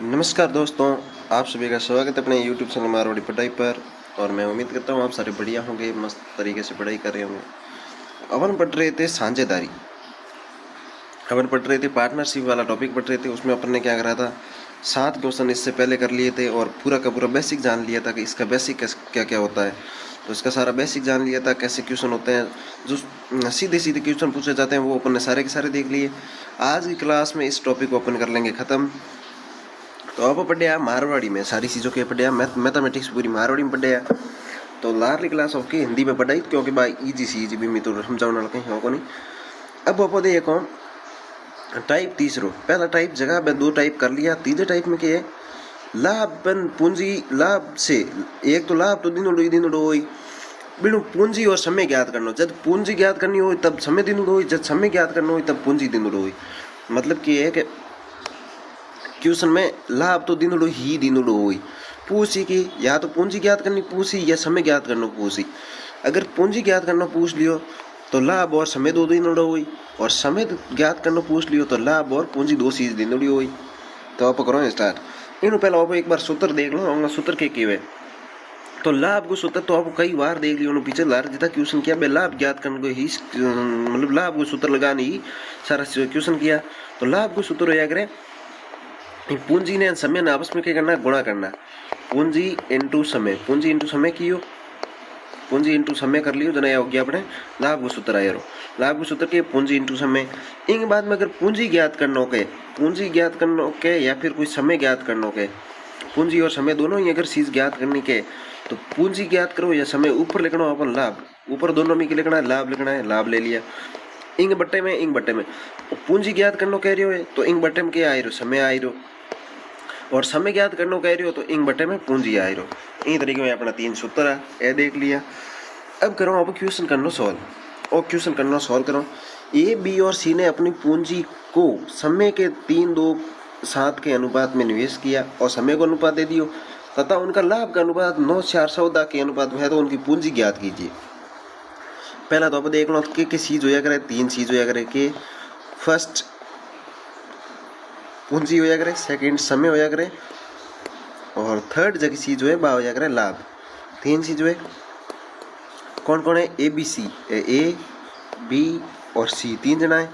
नमस्कार दोस्तों, आप सभी का स्वागत है अपने YouTube चैनल मारवाड़ी पढ़ाई पर। और मैं उम्मीद करता हूँ आप सारे बढ़िया होंगे, मस्त तरीके से पढ़ाई कर रहे होंगे। अपन पढ़ रहे थे साझेदारी, अपन पढ़ रहे थे पार्टनरशिप वाला टॉपिक पढ़ रहे थे। उसमें अपन ने क्या करा था, 7 क्वेश्चन इससे पहले कर लिए थे और पूरा का पूरा बेसिक जान लिया था कि इसका बेसिक क्या क्या होता है। तो इसका सारा बेसिक जान लिया था, कैसे क्वेश्चन होते हैं, जो सीधे सीधे क्वेश्चन पूछे जाते हैं वो अपन ने सारे के सारे देख लिए। आज की क्लास में इस टॉपिक को अपन कर लेंगे ख़त्म। तो आप पढ़िया मारवाड़ी में सारी चीज़ों के पढ़िया, मैथमेटिक्स पूरी मारवाड़ी में पढ़िया। तो लारली क्लास ऑफ की हिंदी में पढ़ाई, क्योंकि भाई इजी सी इजी भी मैं तो समझाने वाला कहीं होगा नहीं। अब आप देखो टाइप तीसरो, पहला टाइप जगह में 2 टाइप कर लिया। तीसरे टाइप में क्या है, लाभ पूंजी लाभ से एक तो लाभ तो दिन हो बिनु पूंजी और समय ज्ञात करना। जब पूंजी ज्ञात करनी हो तब समय दिन हो, जब समय ज्ञात करना हो तब पूंजी दिन हो। मतलब कि है कि क्वेश्चन में लाभ तो दिन ही दिन हो पूछी की, या तो पूंजी ज्ञात करनी पूछी या समय ज्ञात करना पूछी। अगर पूंजी ज्ञात करना पूछ लियो तो लाभ और समय 2 दिन हुई, और समय ज्ञात करना पूछ लियो तो लाभ और पूंजी 2 चीज दिन हुई। तो आप करो स्टार्ट। इन पहले आप एक बार सूत्र देख लो, सूत्र के तो लाभ को सूत्र तो आप कई बार देख लियो, पीछे लार जितना क्वेश्चन किया बे लाभ ज्ञात करने को ही, मतलब लाभ को सूत्र लगाने ही सारा क्वेश्चन किया। तो लाभ को सूत्र होया करे पूंजी ने समय ने आपस में क्या करना, गुणा करना। पूंजी इंटू समय, पूंजी इंटू समय कियो, पूंजी इंटू समय कर लियो, जना हो गया अपने लाभ को सूत्र आया। लाभ को सूत्र के पूंजी इंटू समय। इन बाद में अगर पूंजी ज्ञात करना के, पूंजी ज्ञात करना के या फिर कोई समय ज्ञात करना के, पूंजी और समय दोनों ही अगर चीज ज्ञात करने के, तो पूंजी ज्ञात करो या समय ऊपर लिखना अपन लाभ, ऊपर दोनों में लिखना है लाभ, लिखना है लाभ ले लिया। इंग बट्टे में पूंजी ज्ञात करना कह रहे हो तो इंग बट्टे में क्या आ रहा, समय आ रहा, और समय ज्ञात करना कह रहे हो तो इंग बटे में पूंजी आ रही। इन तरीके में अपना 3 सूत्र है, ये देख लिया। अब करो अब क्वेश्चन करना सॉल्व, और क्वेश्चन करना सॉल्व करो। ए बी और सी ने अपनी पूंजी को समय के 3:2:7 के अनुपात में निवेश किया और समय को अनुपात दे दियो, तथा उनका लाभ का अनुपात 9:4 के अनुपात में है। तो उनकी पूंजी ज्ञात कीजिए। पहला तो आप देख लो कि चीज होया करे, 3 चीज होया करे कि फर्स्ट पूंजी होया करे, सेकंड समय होया करे, और थर्ड जगह चीज है बा होया करे लाभ। 3 चीज है, कौन कौन है, A B C, A B और सी 3 जना है।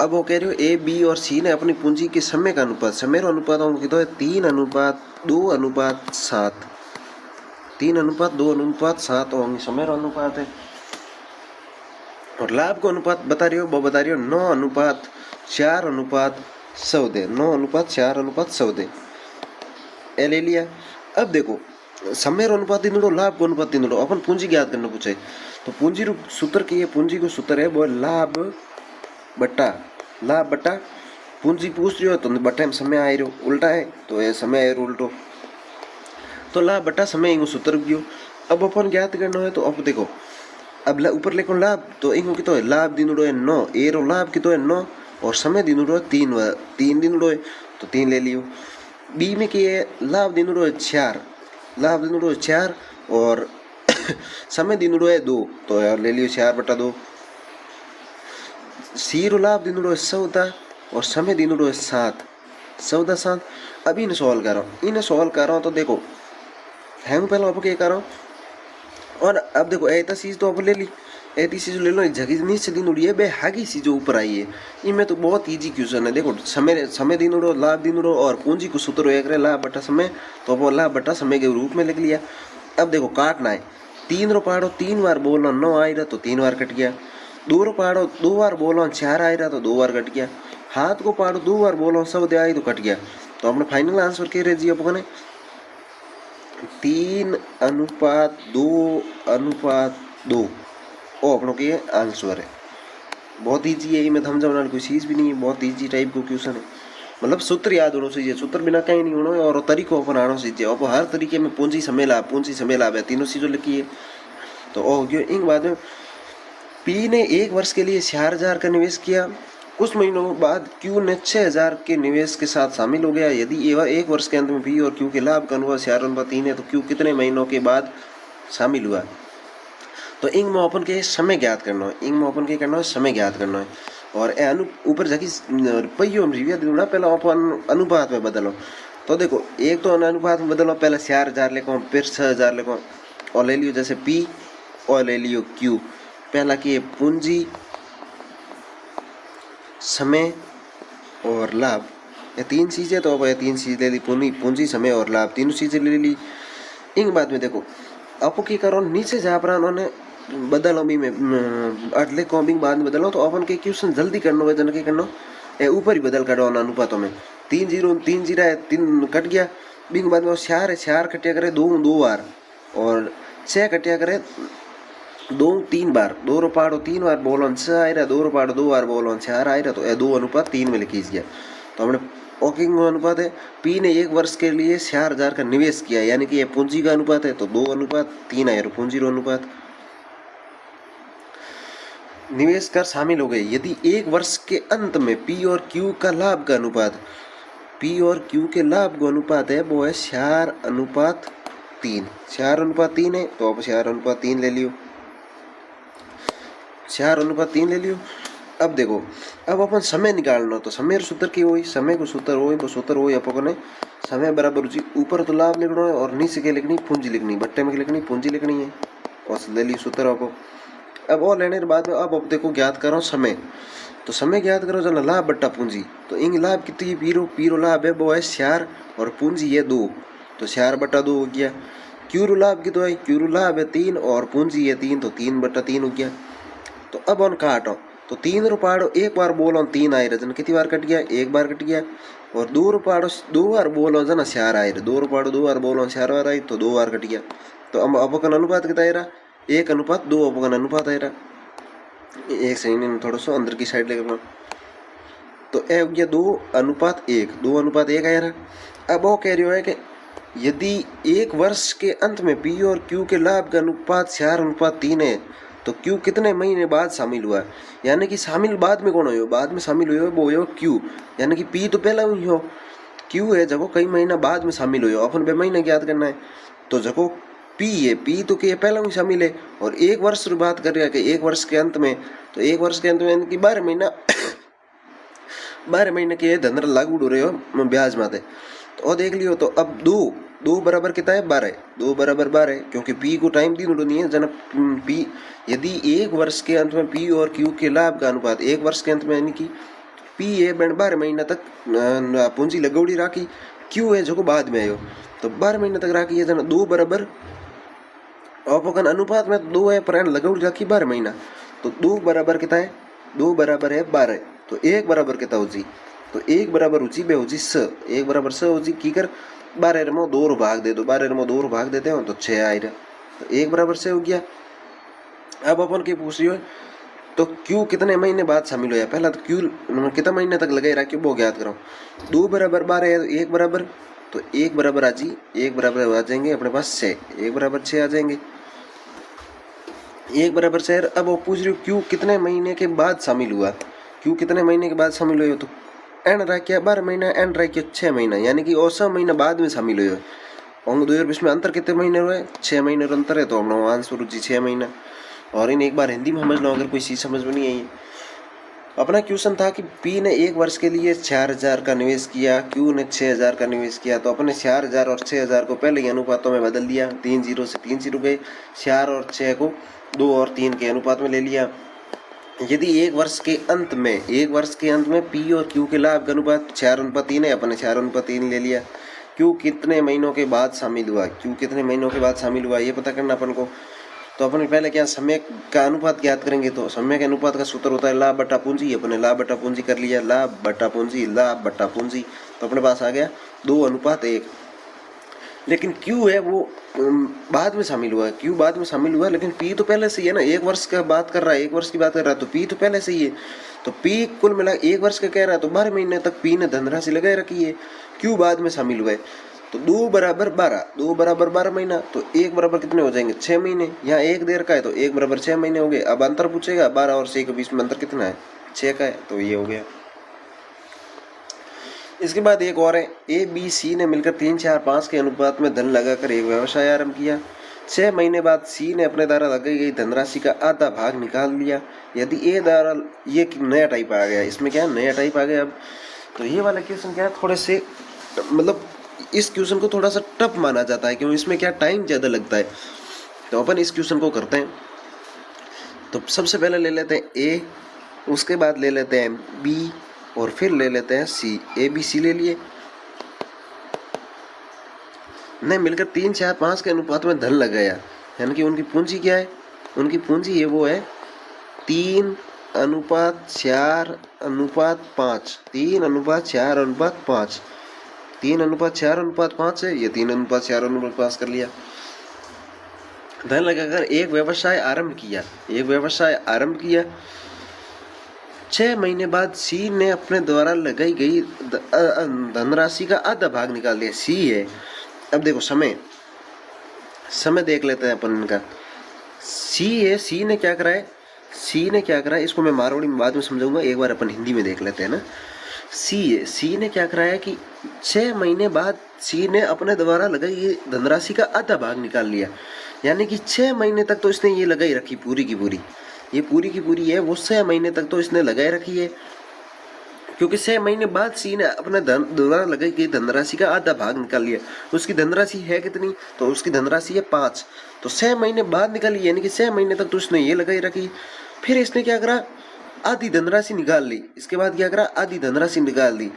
अब वो कह रहे हो ए बी और सी ने अपनी पूंजी के समय का अनुपात, समय का अनुपात हम कहते हैं 3:2:7, 3:2:7 होंगे समय का अनुपात है। और लाभ को अनुपात बता रही हो, वो बता रही हो 9:4:14, 9:4:14 ए ले लिया। अब देखो समय अनुपात तीन दो, लाभ को अनुपात तीन दो, अपन पूंजी ज्ञात करना पूछे तो पूंजी सूत्र की है, पूंजी को सूत्र है वो लाभ बट्टा पूंजी पूछ रही हो तो बट्टे में समय आ रही, उल्टा है तो ये समय आए उल्टो, तो लाभ बट्टा समय इंगो सूत्र गयो। अब अपन ज्ञात करना है तो अब देखो, अब ऊपर लिखो लाभ तो इंगो कितो है, लाभ दिन है 9, ए रो लाभ कितो है 9, और समय दिन है 3 दिन है तो 3 ले लियो। बी में क्या है, लाभ दिन है 4, लाभ दिन है 4 और समय दिन है 2, तो यार ले लियो 4/2। सी रो लाभ दिन है 14 और समय दिन है 7, 14/7। अब इन्हें सॉल्व करो तो देखो है पहले आप क्या करो, और अब देखो ऐसा चीज तो आप ले ली, ऐसी चीज ले लो, जगह नीचे दिन उड़ी है बे हागी सी जो ऊपर आई है। इनमें तो बहुत इजी क्वेश्चन है। देखो समय दिन उड़ो, लाभ दिन उड़ो, और पूंजी को सूत्र होया करे लाभ बट्टा समय, तो वो लाभ बट्टा समय के रूप में लिख लिया। अब देखो काटना है, 3 रो पाड़ो 3 बार बोलो 9 आ रहा तो 3 बार कट गया, 2 रो पाड़ो 2 बार बोलो 4 आ रहा तो 2 बार कट गया, हाथ को पाड़ो 2 बार बोलो 100 आई तो कट गया। तो अपने फाइनल आंसर क्या रहे जी अपने 3:2:2 वो अपनों के आंसर है। बहुत ईजी है, मैं समझाने वाली कोई चीज़ भी नहीं है, बहुत ईजी टाइप को क्वेश्चन है। मतलब सूत्र याद होना चाहिए, सूत्र बिना कहीं नहीं होना, और तरीको अपन आना चाहिए। और हर तरीके में पूंजी समय लाभ है, तीनों चीज़ों लिखी है। तो ओ गयो इन बाद में पी ने 1 वर्ष के लिए 4,000 का निवेश किया, कुछ महीनों बाद क्यू ने 6,000 के निवेश के साथ शामिल हो गया। यदि 1 वर्ष के अंत में पी और क्यू के लाभ का अनुपात 4:3 है तो क्यू कितने महीनों के बाद शामिल हुआ। तो इंग में अपन के समय ज्ञात करना है, इंग में अपन के करना है समय ज्ञात करना है। और ऊपर जाके पहियो में रिव्यू देना, पहले अपन अनुपात में बदलो। तो देखो एक तो अनुपात में बदलो, पहले 4000 लिखो फिर 6000 लिखो और ले लियो जैसे पी और ले लियो क्यू। पहला की पूंजी, समय और लाभ, ये तीन चीजें। तो अब ये तीन चीज ले ली, पूंजी समय और लाभ, तीनों चीजें ले ली। इन बाद में देखो आपको की करो, नीचे जहाँ पर उन्होंने बदलो भी में अटले कॉम्बिंग बाद में बदलो, तो अपन के क्वेश्चन जल्दी करना है, जन के करना है ऊपर ही बदल कर अनुपातों में 3 जीरो है, 3 कट गया। बिंग बाद में 4 है, 4 कटिया करे 2 बार और 6 कटिया करे 2 3 बार, 2 रुपाड़ो 3 बार बोलो 6 आ रहा, 2 रुपाड़ो 2 बार बोलो 4 आ रहा। तो 2:3 में लिखी गया। तो हमने ओकिंग अनुपात है, पी ने 1 वर्ष के लिए 4000 का निवेश किया, यानी कि ये पूंजी का अनुपात है। तो 2:3 आया पूंजी अनुपात। निवेश कर शामिल हो गए यदि 1 वर्ष के अंत में पी और क्यू का लाभ का अनुपात, पी और क्यू के लाभ का अनुपात है वो है 4:3। 4:3 है तो अब 4:3 ले लियो, 4:3 ले लियो। अब देखो अब अपन समय निकालना, तो समय सूत्र की हुई, समय को सूत्र हो तो सूत्र हो अपन ने समय बराबर जी ऊपर तो लाभ लिखना है और नीचे के लिखनी पूंजी लिखनी, बट्टे में लिखनी पूंजी लिखनी है और ले ली सूत्र आपको। अब और लेने के बाद में अब देखो ज्ञात करो समय, तो समय ज्ञात करो जना लाभ बट्टा पूंजी। तो इन लाभ कितनी पीरो लाभ है वो है 4 और पूंजी है 2, तो 4/2 हो गया। क्यूरो लाभ कितना है, क्यूरो लाभ है 3 और पूंजी है 3, तो 3/3 हो गया। तो अब on काटो, तो 3 रुपाड़ो 1 बार बोलो 3 आए रजन, कितनी बार कट गया 1 बार कट गया। और 2 रुपाड़ो 2 बार बोलो जना 4 आए, 2 रुपाड़ो 2 बार बोलो 4 बार आई, तो 2 बार कट गया। तो अब अपन अनुपात कितना आएगा 1:2 अपन अनुपात आएगा। एक सेकंड में थोड़ा सा अंदर की साइड लेकर, तो ए हो गया 2:1, 2:1 आएगा। अब वो कह रही है कि यदि 1 वर्ष के अंत में पी और क्यू के लाभ का अनुपात 4:3 है, तो क्यू कितने महीने बाद शामिल हुआ, यानी कि शामिल बाद में कौन हो, बाद में शामिल हुए वो हो क्यू, यानी कि पी तो पहला हुई हो, क्यू है जब कई महीना बाद में शामिल हुए, अपन बे महीना याद करना है। तो जब पी है, पी तो के पहला में शामिल है और 1 वर्ष की बात कर रहा है कि 1 वर्ष के अंत में, तो 1 वर्ष के अंत में यानी कि 12 महीना 12 महीने के धंधर लागू हो रहे हो ब्याज माते। तो देख लियो, तो अब 2 बराबर कितना है 12, 2 बराबर 12, क्योंकि पी को टाइम दी नहीं है जना पी। यदि 1 वर्ष के अंत में पी और क्यू के लाभ का अनुपात 1 वर्ष के अंत में, यानी कि पी है 12 महीना तक पूंजी लगौड़ी राखी, क्यू है जो बाद में आयो तो 12 महीने तक राखी है जना 2 बराबर, अपन अनुपात में 2 है पर लगौड़ी राखी 12 महीना, तो 2 बराबर कितना है 2 बराबर है 12, तो 1 बराबर कितना हो जी, तो 1 बराबर हो जी बे हो जी 6, 1 बराबर 6 हो जी की कर 12 रमो 2 भाग दे दो, 12 रमो 2 भाग देते हो तो 6 आएगा, तो 1 बराबर 6 हो गया। अब अपन के पूछ रही हो तो क्यू कितने महीने बाद शामिल होया, पहला तो क्यू कितना महीने तक लगाए रहा क्यों वो ज्ञात करो। 2 बराबर 12 है, 1 बराबर, तो 1 बराबर आ जी 1 बराबर आ जाएंगे अपने पास 6, 1 बराबर 6 आ जाएंगे, 1 बराबर 6। अब वो पूछ रही हो क्यू कितने महीने के बाद शामिल हुआ, क्यू कितने महीने के बाद शामिल हुए, तो एन रह गया 12 महीना, एन रह गया 6 महीना, यानी कि और 6 महीना बाद में शामिल हुए। और 2 बीच में अंतर कितने महीने हुए 6 महीने अंतर है, तो हम आंसर जी 6 महीना। और इन एक बार हिंदी में समझ लो अगर कोई चीज़ समझ में नहीं आई। अपना क्वेश्चन था कि पी ने 1 वर्ष के लिए 4000 का निवेश किया, क्यू ने 6000 का निवेश किया, तो अपने 4000 और 6000 को पहले ही अनुपातों में बदल दिया, 3 जीरो से 3 जीरो गए, 4 और 6 को 2 और 3 के अनुपात में ले लिया। यदि 1 वर्ष के अंत में पी और क्यू के लाभ का अनुपात 4:3 है, अपने 4:3 ले लिया। क्यू कितने महीनों के बाद शामिल हुआ, ये पता करना अपन को। तो अपन पहले क्या समय का अनुपात ज्ञात करेंगे, तो समय के अनुपात का सूत्र होता है लाभ बटा पूंजी, अपने लाभ बटा पूंजी कर लिया, लाभ बटा पूंजी, तो अपने पास आ गया 2:1। लेकिन क्यू है वो बाद में शामिल हुआ, लेकिन पी तो पहले से ही है ना, 1 वर्ष का बात कर रहा है, 1 वर्ष की बात कर रहा है, तो पी तो पहले से ही है। तो पी कुल मिला 1 वर्ष का कह रहा है, तो 12 महीने तक पी ने धनराशि लगाए रखी है, क्यू बाद में शामिल हुआ है। तो 2 बराबर 12 महीना, तो 1 बराबर कितने हो जाएंगे 6 महीने, यहाँ 1 देर का है तो 1 बराबर 6 महीने हो गए। अब अंतर पूछेगा 12 और 6 के बीच में अंतर कितना है 6 का है, तो ये हो गया। इसके बाद एक और है, ए बी सी ने मिलकर 3 4 5 के अनुपात में धन लगाकर एक व्यवसाय आरंभ किया। 6 महीने बाद सी ने अपने द्वारा लगाई गई धनराशि का आधा भाग निकाल लिया। यदि ए द्वारा, ये नया टाइप आ गया, इसमें क्या है नया टाइप आ गया। अब तो ये वाला क्वेश्चन क्या है, थोड़े से मतलब इस क्वेश्चन को थोड़ा सा टफ माना जाता है क्योंकि इसमें क्या टाइम ज़्यादा लगता है। तो अपन इस क्वेश्चन को करते हैं। तो सबसे पहले ले लेते हैं ए, उसके बाद ले लेते हैं बी और फिर ले लेते हैं सी। ए बी सी ले लिए, नहीं मिलकर 3 4 5 के अनुपात में धन लगाया, यानी कि उनकी पूंजी क्या है, उनकी पूंजी है वो है 3:4:5, 3:4:5, 3:4:5 है, ये 3:4:5 कर लिया। धन लगाकर एक व्यवसाय आरंभ किया, एक व्यवसाय आरंभ किया। 6 महीने बाद सी ने अपने द्वारा लगाई गई धनराशि का आधा भाग निकाल दिया। सी है, अब देखो समय देख लेते हैं अपन इनका। सी है, सी ने क्या करा है, सी ने क्या करा है, इसको मैं मारवाड़ी में बाद में समझाऊंगा, एक बार अपन हिंदी में देख लेते हैं ना। सी है, सी ने क्या कराया कि 6 महीने बाद सी ने अपने द्वारा लगाई धनराशि का आधा भाग निकाल लिया, यानी कि 6 महीने तक तो इसने ये लगाई रखी, पूरी की पूरी, ये पूरी की पूरी है वो 6 महीने तक तो इसने लगाई रखी है, क्योंकि 6 महीने बाद सी ने अपने द्वारा लगाई गई धनराशि का आधा भाग निकाल लिया। उसकी धनराशि है कितनी, तो उसकी धनराशि है 5, तो 6 महीने बाद निकाली, यानी कि 6 महीने तक तो इसने ये लगाई रखी। फिर इसने क्या करा, आधी धनराशि निकाल ली। इसके बाद क्या करा, आधी धनराशि निकाल दी।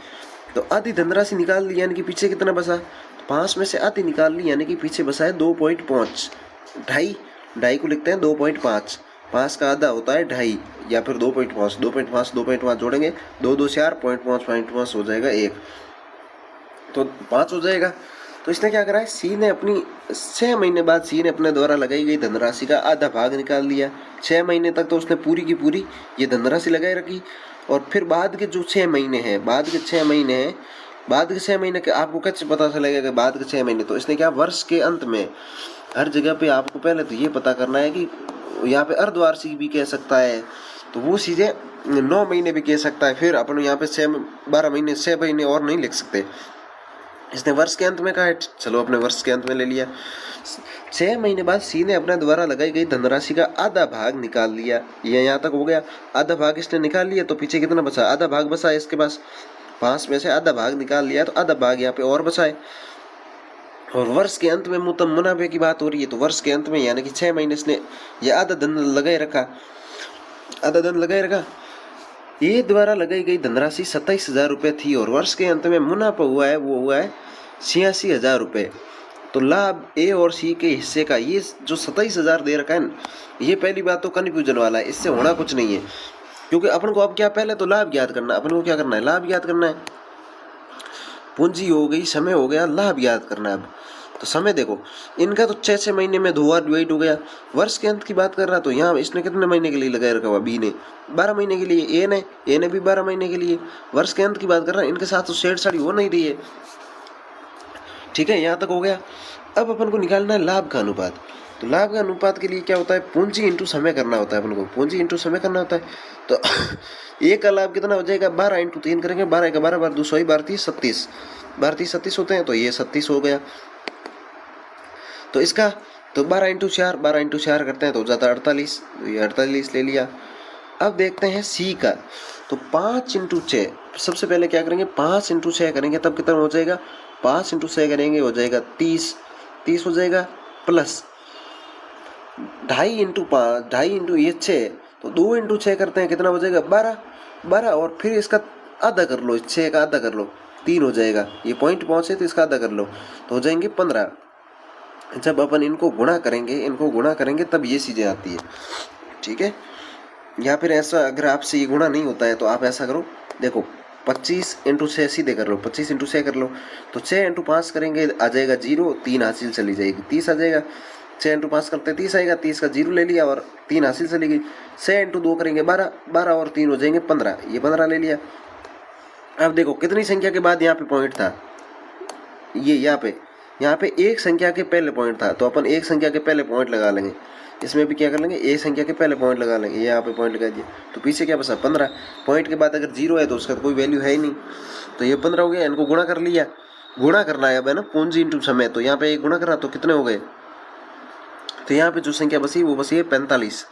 तो आधी धनराशि निकाल ली, यानी कि पीछे कितना बचा, 5 में से आधी निकाल ली, यानी कि पीछे बचा है 2.5, ढाई को लिखते हैं 2.5, 5 का आधा होता है 2.5 या फिर 2.5, 2.5 जोड़ेंगे 2 2 4 0.5 हो जाएगा 1, तो 5 हो जाएगा। तो इसने क्या करा है, सी ने अपनी 6 महीने बाद सी ने अपने द्वारा लगाई गई धनराशि का आधा भाग निकाल लिया। 6 महीने तक तो उसने पूरी की पूरी ये धनराशि लगाई रखी, और फिर बाद के जो 6 महीने हैं, बाद के 6 महीने के आपको कैसे पता चलेगा कि बाद के 6 महीने, तो इसने क्या, वर्ष के अंत में हर जगह पे आपको पहले तो ये पता करना है कि यहाँ पे अर्धवार्षिक भी कह सकता है, तो वो चीज़ें 9 महीने भी कह सकता है। फिर अपन यहाँ पे 12 महीने 6 महीने और नहीं लिख सकते, इसने वर्ष के अंत में कहा है, चलो अपने वर्ष के अंत में ले लिया। 6 महीने बाद सी ने अपने द्वारा लगाई गई धनराशि का आधा भाग निकाल लिया, ये यहाँ तक हो गया। आधा भाग इसने निकाल लिया, तो पीछे कितना बचा, आधा भाग बचा है इसके पास, 5 में से आधा भाग निकाल लिया, तो आधा भाग यहाँ पे और बचा है। और वर्ष के अंत में मुनाफे की बात हो रही है, तो वर्ष के अंत में यानी कि 6 महीने इसने ये आधा धन लगाए रखा, ये द्वारा लगाई गई धनराशि 27,000 रुपये थी, और वर्ष के अंत में मुनाफा हुआ है वो हुआ है 86,000 रुपये। तो लाभ ए और सी के हिस्से का ये जो 27,000 दे रखा है, ये पहली बात तो कन्फ्यूजन वाला है, इससे होना कुछ नहीं है, क्योंकि अपन को अब क्या, पहले तो लाभ ज्ञात करना, अपन को क्या करना है, लाभ ज्ञात करना है। पूंजी हो गई, समय हो गया, लाभ ज्ञात करना है। अब तो समय देखो, इनका तो 6 महीने में 2 बार डिवाइड हो गया। वर्ष के अंत की बात कर रहा, तो यहाँ इसने कितने महीने के लिए लगाए रखा हुआ, बी ने 12 महीने के लिए, ए ने भी 12 महीने के लिए। वर्ष के अंत की बात कर रहा है, इनके साथ तो छेड़छाड़ी हो नहीं रही है, ठीक है, यहाँ तक हो गया। अब अपन को निकालना है लाभ का अनुपात। तो लाभ का अनुपात के लिए क्या होता है, पूंजी इंटू समय करना होता है, अपन को पूंजी इंटू समय करना होता है। तो एक का लाभ कितना हो जाएगा, 12 × 3 करेंगे, 12 का 12 बार 2 12 30 37, 12 30 37 होते हैं, तो ये 37 हो गया। तो इसका तो 12 × 4 करते हैं तो हो जाता है 48, तो ये 48 ले लिया। अब देखते हैं सी का, तो 5 × 6, सबसे पहले क्या करेंगे, 5 × 6 करेंगे, तब कितना हो जाएगा, 5 × 6 करेंगे हो जाएगा 30 हो जाएगा, प्लस 2.5 × ये 6, तो 2 × 6 करते हैं, कितना हो जाएगा 12, और फिर इसका आधा कर लो, 6 का आधा कर लो, 3 हो जाएगा। ये पॉइंट पहुँचे तो इसका आधा कर लो, तो हो जाएंगे 15। जब अपन इनको गुणा करेंगे तब ये चीज़ें आती है, ठीक है। या फिर ऐसा, अगर आपसे ये गुणा नहीं होता है तो आप ऐसा करो, देखो 25 × 6 सीधे कर लो, 25 × 6 कर लो, तो 6 × 5 करेंगे आ जाएगा 0, 3 हासिल चली जाएगी, 30 आ जाएगा। 6 × 5 करते 30 आएगा, 30 का 0 ले लिया और 3 हासिल चली गई। 6 × 2 करेंगे 12 और 3 हो जाएंगे 15, ये 15 ले लिया। अब देखो कितनी संख्या के बाद यहाँ पे पॉइंट था, ये यहाँ पे एक संख्या के पहले पॉइंट था, तो अपन एक संख्या के पहले पॉइंट लगा लेंगे। इसमें भी क्या कर लेंगे, एक संख्या के पहले पॉइंट लगा लेंगे, यहाँ पे पॉइंट लगा दिया, तो पीछे क्या बचा 15। पॉइंट के बाद अगर 0 है तो उसका कोई वैल्यू है ही नहीं, तो ये 15 हो गया। इनको गुणा कर लिया, गुणा करना है अब, है ना, पूंजी इंटू समय। तो यहाँ पे एक गुणा करा तो कितने हो गए, तो यहाँ पे जो संख्या बची वो बची है 45।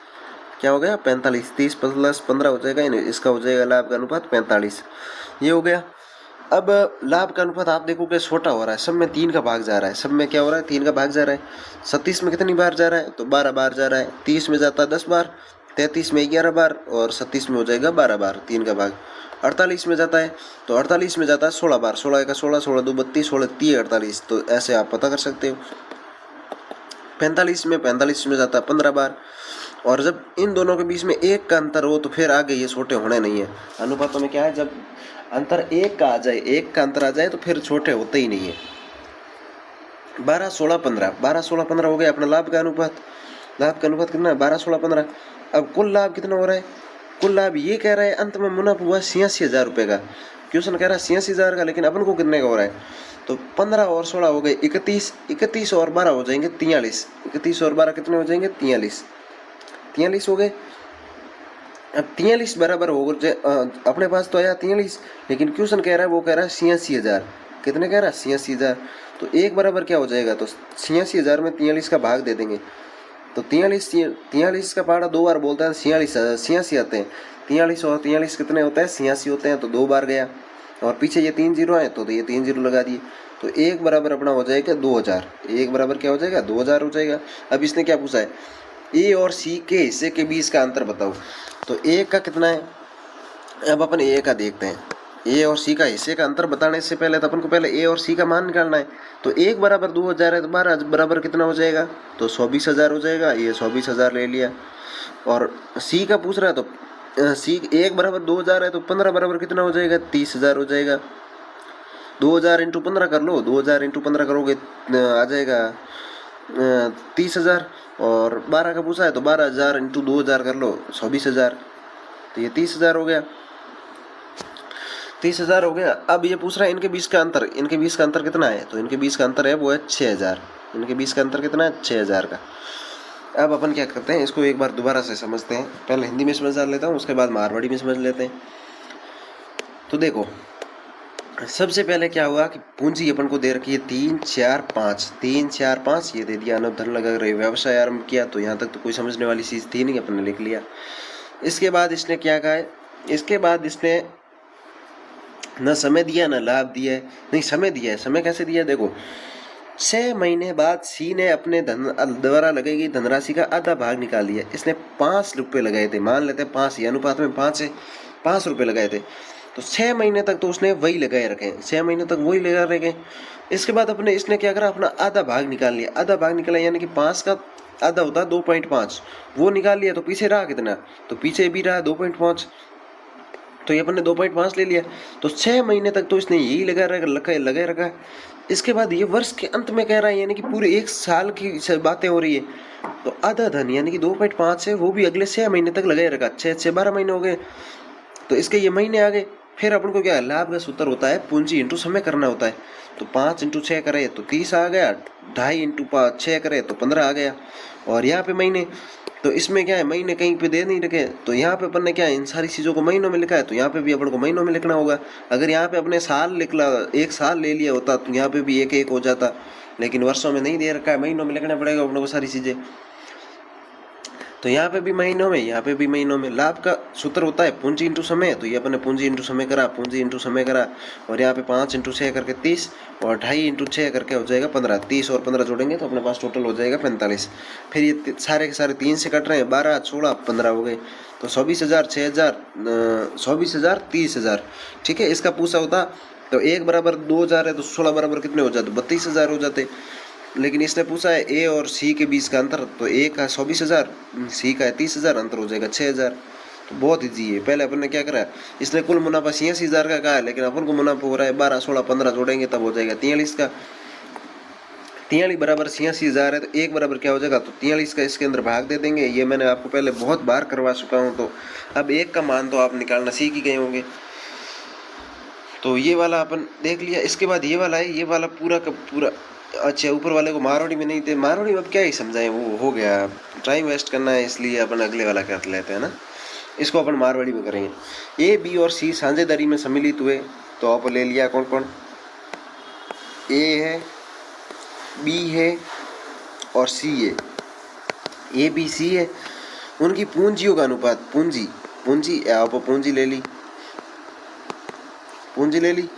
क्या हो गया 45, 30 + 15 हो जाएगा, इसका हो जाएगा लाभ का अनुपात 45, ये हो गया। अब लाभ का अनुपात आप देखो कि छोटा हो रहा है, सब में 3 का भाग जा रहा है, सब में क्या हो रहा है 3 का भाग जा रहा है। 37 में कितनी बार जा रहा है तो 12 बार जा रहा है। 30 में जाता है 10 बार, 33 में 11 बार और 37 में हो जाएगा 12 बार, 3 का भाग। 48 में जाता है तो 48 में जाता है 16 बार, 16 का 16, 16 2 32, 16 3 48, तो ऐसे आप पता कर सकते हो। 45 में जाता है 15 बार। और जब इन दोनों के बीच में 1 का अंतर हो तो फिर आगे ये छोटे होने नहीं है। अनुपातों में क्या है, जब अंतर 1 का आ जाए, 1 का अंतर आ जाए तो फिर छोटे होते ही नहीं है। 12 16 15, 12 16 15 हो गया अपना लाभ का अनुपात। लाभ का अनुपात कितना है 12 16 15। अब कुल लाभ कितना हो रहा है, कुल लाभ ये कह रहा है अंत में मुनाफा हुआ 86,000 रुपये का। क्वेश्चन कह रहा है 86,000 का, लेकिन अपन को कितने का हो रहा है तो 15 और 16 हो गए 31, 31 और 12 हो जाएंगे 43, 31 और 12 कितने हो जाएंगे 43, 43 हो गए। अब 43 बराबर हो अपने पास तो आया 43, लेकिन क्वेश्चन कह रहा है वो कह रहा है 86,000, कितने कह रहा है 86,000। तो 1 बराबर क्या हो जाएगा तो 86,000 में 43 का भाग दे देंगे तो 43 का पहाड़ा 2 बार बोलता है 86 आते हैं। 43 और 43 कितने होते हैं 86 होते हैं, तो 2 बार गया। और पीछे ये 3 जीरो है तो ये 3 जीरो लगा दिए, तो 1 बराबर अपना हो जाएगा 2000। 1 बराबर क्या हो जाएगा 2000 हो जाएगा। अब इसने क्या पूछा है, ए और सी के हिस्से के बीच का अंतर बताओ। तो ए का कितना है, अब अपन ए का देखते हैं। ए और सी का हिस्से का अंतर बताने से पहले तो अपन को पहले ए और सी का मान निकालना है। तो 1 बराबर 2000 है तो 12 बराबर कितना हो जाएगा तो 120,000 हो जाएगा। ये 120,000 ले लिया। और सी का पूछ रहा है तो सी 1 बराबर 2000 है तो 15 बराबर कितना हो जाएगा 30,000 हो जाएगा। 2000 इंटू 15 कर लो, 2000 इंटू 15 करोगे आ जाएगा 30,000। और 12 का पूछा है तो 12,000 इंटू 2000 कर लो 24,000, तो ये 30,000 हो गया। 30,000 हो गया। अब ये पूछ रहा है इनके बीच का अंतर, इनके बीच का अंतर कितना है तो इनके बीच का अंतर है वो है 6,000। इनके बीच का अंतर कितना है 6,000 का। अब अपन क्या करते हैं, इसको एक बार दोबारा से समझते हैं। पहले हिंदी में समझ लेता हूँ, उसके बाद मारवाड़ी में समझ लेते हैं। तो देखो सबसे पहले क्या हुआ कि पूंजी अपन को दे रखी है 3 4 5, 3 4 5 ये दे दिया। अनब धन लगा रहे व्यवसाय आरंभ किया, तो यहाँ तक तो कोई समझने वाली चीज़ थी नहीं, अपन ने लिख लिया। इसके बाद इसने क्या कहा है, इसके बाद इसने न समय दिया न लाभ दिया है, नहीं समय दिया है। समय कैसे दिया है देखो, 6 महीने बाद सी ने अपने धन द्वारा लगाई गई धनराशि का आधा भाग निकाल दिया। इसने 5 रुपये लगाए थे, मान लेते हैं 5, ये अनुपात में 5 है, 5 रुपये लगाए थे। तो 6 महीने तक तो उसने वही लगाए रखे, 6 महीने तक वही लगा रखे। इसके बाद अपने इसने क्या करा, अपना आधा भाग निकाल लिया। आधा भाग निकाला यानी कि 5 का आधा होता है 2.5, वो निकाल लिया। तो पीछे रहा कितना, तो पीछे भी रहा 2.5, तो ये अपन ने 2.5 ले लिया। तो 6 महीने तक तो इसने यही लगाए रखा है। इसके बाद ये वर्ष के अंत में कह रहा है, यानी कि पूरे 1 साल की बातें हो रही है। तो आधा धन यानी कि 2.5 है, वो भी अगले 6 महीने तक लगाए रखा। 6 से 12 महीने हो गए, तो इसके ये महीने आ गए। फिर अपन को क्या है, लाभ का सूत्र होता है पूंजी इंटू समय करना होता है। तो 5 इंटू 6 करे तो 30 आ गया, 2.5 इंटू 6 करे तो 15 आ गया। और यहाँ पे महीने, तो इसमें क्या है महीने कहीं पे दे नहीं रखे, तो यहाँ पे अपन ने क्या है इन सारी चीज़ों को महीनों में लिखा है, तो यहाँ पे भी अपन को महीनों में लिखना होगा। अगर यहाँ पे अपने साल लिखला 1 साल ले लिया होता तो यहाँ पे भी 1 हो जाता, लेकिन वर्षों में नहीं दे रखा है, महीनों में लिखना पड़ेगा अपने को सारी चीज़ें। तो यहाँ पे भी महीनों में, यहाँ पे भी महीनों में। लाभ का सूत्र होता है पूंजी इंटू समय, तो ये अपने पूंजी इंटू समय करा, पूंजी इंटू समय करा। और यहाँ पे 5 इंटू 6 करके 30, और 2.5 इंटू 6 करके हो जाएगा 15। 30 और 15 जोड़ेंगे तो अपने पास टोटल हो जाएगा 45। फिर ये सारे के सारे 3 से कट रहे हैं, 12 16 15 हो गए। तो 24,000 6,000 24,000 30,000, ठीक है। इसका पूछा होता तो 1 बराबर 2,000 है तो 16 बराबर कितने हो जाते 32,000 हो जाते। लेकिन इसने पूछा है ए और सी के बीच का अंतर, तो ए का 24,000, सी का है 30,000, अंतर हो जाएगा 6,000। तो बहुत ईजी है। पहले अपन ने क्या करा, इसने कुल मुनाफा 86,000 का कहा है, लेकिन अपन को मुनाफा हो रहा है 12 16 15 जोड़ेंगे तब हो जाएगा 43 का। 43 बराबर 86,000 है, तो 1 बराबर क्या हो जाएगा तो 43 का इसके अंदर भाग दे देंगे। ये मैंने आपको पहले बहुत बार करवा चुका हूँ। तो अब 1 का मान तो आप निकालना सीख ही गए होंगे। तो ये वाला अपन देख लिया। इसके बाद ये वाला है, ये वाला पूरा का पूरा, अच्छा ऊपर वाले को मारवाड़ी में नहीं थे, मारवाड़ी में अब क्या ही समझाएं, वो हो गया, टाइम वेस्ट करना है, इसलिए अपन अगले वाला कर लेते हैं ना। इसको अपन मारवाड़ी में करेंगे। ए बी और सी साझेदारी में सम्मिलित हुए, तो आप ले लिया कौन कौन, ए है, बी है और सी है। ए बी सी है, उनकी पूंजियों का अनुपात, पूंजी आप पूंजी ले ली, पूंजी ले ली।